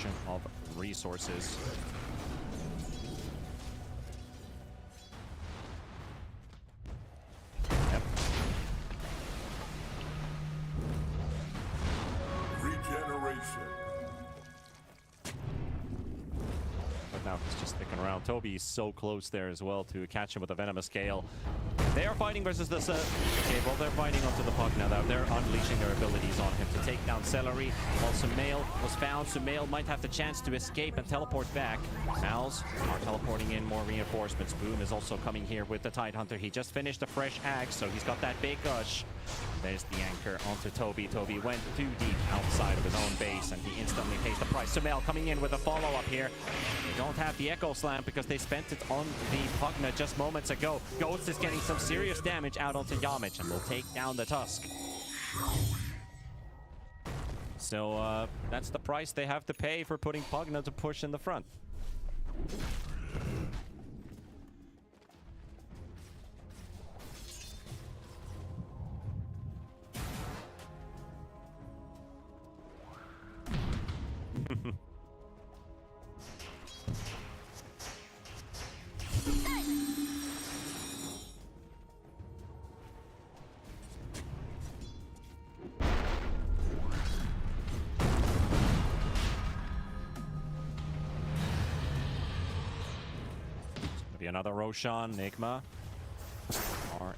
question of resources. Yep. Regeneration. But now he's just sticking around. Toby is so close there as well to catch him with a Venomous Gale. They are fighting versus this. Okay, well, they're fighting onto the puck now. They're unleashing their abilities on him to take down Celery. While Sumail was found, Sumail might have the chance to escape and teleport back. MOUZ are teleporting in more reinforcements. Boom is also coming here with the Tidehunter. He just finished a fresh axe, so he's got that big gush. There's the anchor onto Toby. Toby went too deep outside of his own base, and he instantly pays the price. Sumail coming in with a follow-up here. They don't have the Echo Slam because they spent it on the Pugna just moments ago. Ghost is getting some serious damage out onto Yamich, and will take down the Tusk. So that's the price they have to pay for putting Pugna to push in the front. Another Roshan. Nigma are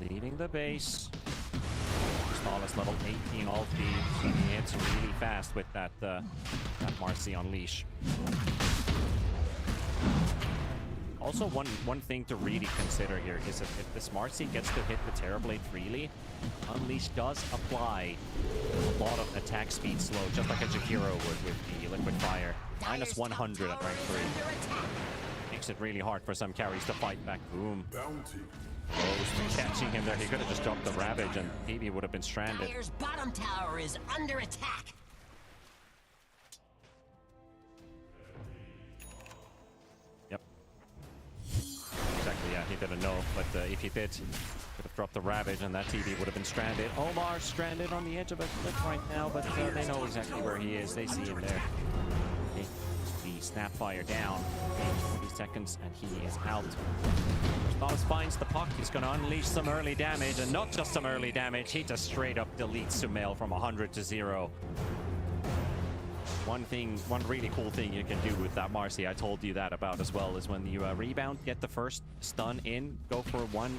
leaving the base. Smallest level 18 ulti, so he hits really fast with that Marcy on leash. Also, one thing to really consider here is if this Marcy gets to hit the Terrorblade freely, Unleash does apply a lot of attack speed slow, just like a Jakiro would with the Liquid Fire. Minus 100 at rank 3. Makes it really hard for some carries to fight back. Boom. Bounty. Ghost catching him there. He could have just dropped the Ravage and PB would have been stranded. Dire's bottom tower is under attack. Yep. Exactly, yeah. didn't know, but if he did, could have dropped the Ravage and that TB would have been stranded. Omar stranded on the edge of a cliff right now, but they know exactly where he is. They see him there. Okay. The Snapfire down. 40 seconds and he is out. Thomas finds the puck. He's going to unleash some early damage, and not just some early damage. He just straight up deletes Sumail from 100 to 0. One really cool thing you can do with that Marcy, I told you that about as well, is when you rebound, get the first stun in, go for one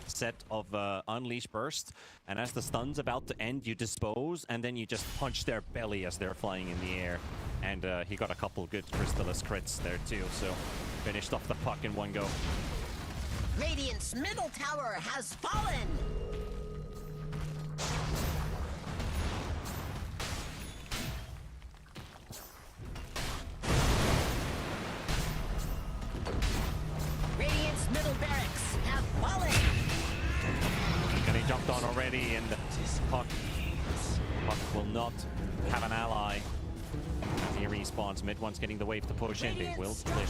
set of unleash burst, and as the stun's about to end, you dispose, and then you just punch their belly as they're flying in the air. And he got a couple good Crystallis crits there too, so finished off the puck in one go. Radiant's middle tower has fallen! Radiant's middle barracks have fallen! And he jumped on already, and puck will not have an ally. As he respawns, mid one's getting the wave to push in. They will split.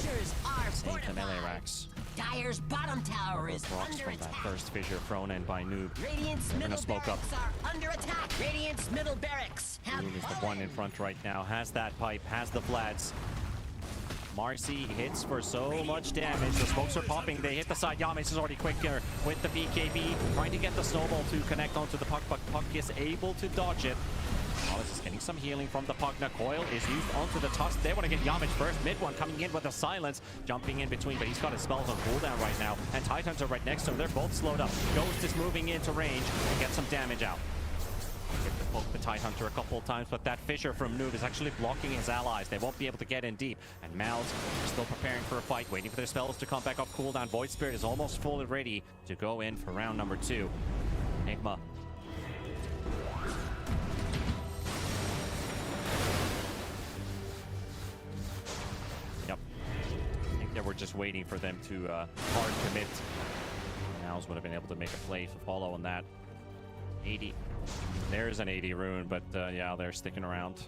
Save the melee racks. Dire's bottom tower is Rocks under from attack. that first fissure thrown in by Noob. Radiant's They're gonna middle smoke up. barracks are under attack. Radiant's middle barracks have Noob is the fallen. one in front right now. Has that pipe, has the Vlads. Marcy hits for so much damage. The smokes are popping. They hit the side. Yamis is already quicker with the BKB. Trying to get the snowball to connect onto the puck, but puck is able to dodge it. Wallace is getting some healing from the Pugna. Coil is used onto the Tusk. They want to get Yamich first. Mid one coming in with a silence. Jumping in between, but he's got his spells on cooldown right now. And Titans are right next to him. They're both slowed up. Ghost is moving into range and get some damage out. Get to poke the Tidehunter a couple of times, but that Fissure from Noob is actually blocking his allies. They won't be able to get in deep. And MOUZ are still preparing for a fight, waiting for their spells to come back off cooldown. Void Spirit is almost fully ready to go in for round number 2. Nigma. Yep. I think they were just waiting for them to hard commit. MOUZ would have been able to make a play to follow on that. 80. There's an 80 rune, but yeah, they're sticking around.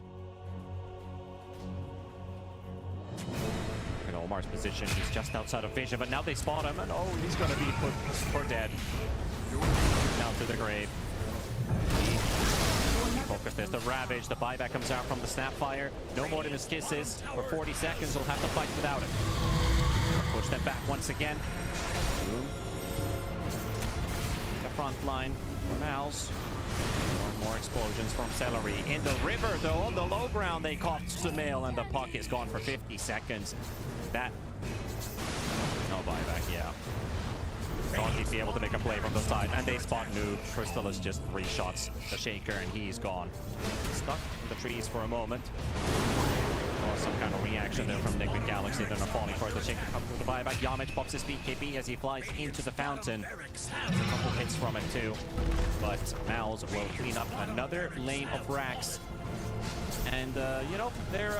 Look at Omar's position. He's just outside of vision, but now they spot him, and oh, he's going to be put for dead. Down to the grave. Focus. There's the Ravage. The buyback comes out from the Snapfire. No more than his kisses. For 40 seconds, he'll have to fight without it. Push them back once again. The front line for MOUZ. More explosions from Celery. In the river, though, on the low ground, they caught Sumail, and the puck is gone for 50 seconds. That... no buyback, yeah. Thought he'd be able to make a play from the side, and they spot Noob. Crystal is just 3 shots the Shaker, and he's gone. Stuck in the trees for a moment. Oh, some kind of reaction there from Nigma Galaxy. They're not falling for it. The Shaker comes with the buyback. Yamich pops his BKB as he flies into the fountain. There's a couple hits from it too. But MOUZ will clean up another lane of racks. And, you know, they're...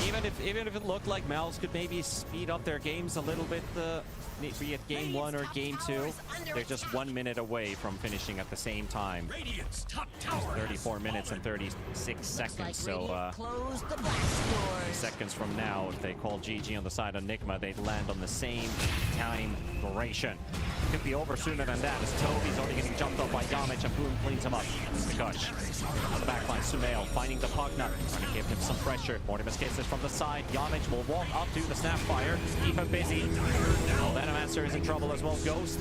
even if it looked like MOUZ could maybe speed up their games a little bit, be it game 1 or game 2, they're just 1 minute away from finishing at the same time. 34 minutes and 36 seconds, so seconds from now, if they call GG on the side of Nigma, they'd land on the same time duration. Could be over sooner than that, as Toby's already getting jumped up by Yamich, and Boom cleans him up. Gush on the backline, Sumail finding the Pugna, trying to give him some pressure. Mortimer's kisses from the side. Yamich will walk up to the Snapfire, keep him busy. Venomancer is in trouble as well. Ghost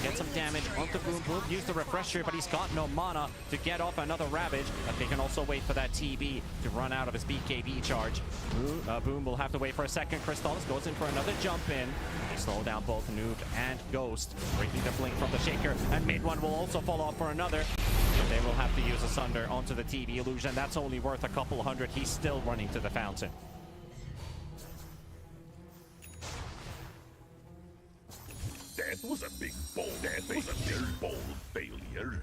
get some damage onto Boom. Boom use the refresher, but he's got no mana to get off another Ravage. But they can also wait for that TB to run out of his BKB charge. Boom will have to wait for a second. Crystallis goes in for another jump in. They slow down both Noob and Ghost, breaking the blink from the Shaker, and mid one will also fall off for another. They will have to use a Sunder onto the TB illusion. That's only worth a couple hundred. He's still running to the fountain. That was a big bold. That was a big bold failure.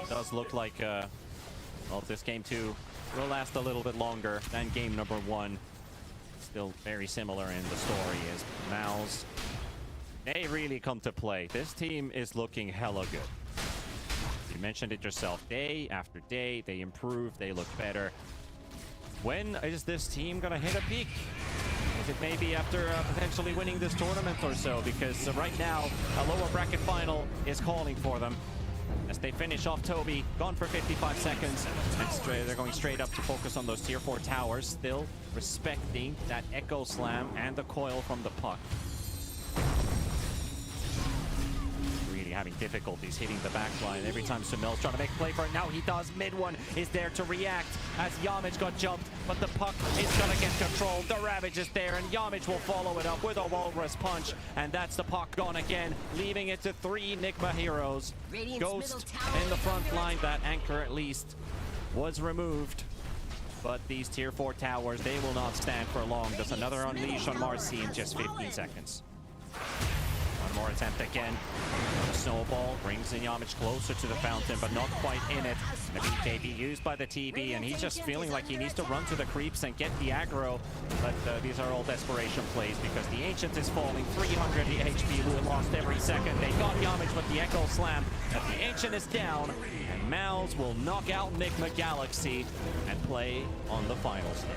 It does look like, well, this game 2 will last a little bit longer than game number 1. Still very similar in the story is MOUZ. They really come to play. This team is looking hella good. You mentioned it yourself. Day after day, they improve. They look better. When is this team gonna hit a peak? Is it maybe after potentially winning this tournament or so? Because right now, a lower bracket final is calling for them. As they finish off Toby, gone for 55 seconds, and they're going straight up to focus on those tier 4 towers, still respecting that Echo Slam and the coil from the puck. Really having difficulties hitting the backline every time Sumel's trying to make a play for it. Now he does. Mid one is there to react as Yamich got jumped, but the puck is gonna get controlled. The Ravage is there, and Yamich will follow it up with a Walrus Punch, and that's the puck gone again, leaving it to 3 Nigma heroes. Ghost in the front line. That anchor at least was removed, but these tier 4 towers, they will not stand for long. There's another unleash on Marcy in just 15 seconds. One more attempt again. Snowball brings in Yamich closer to the fountain, but not quite in it. The BKB used by the TB, and he's just feeling like he needs to run to the creeps and get the aggro. But these are all desperation plays because the Ancient is falling. 300 HP, who lost every second. They got Yamich with the Echo Slam, but the Ancient is down, and MOUZ will knock out Nigma Galaxy and play on the final stage.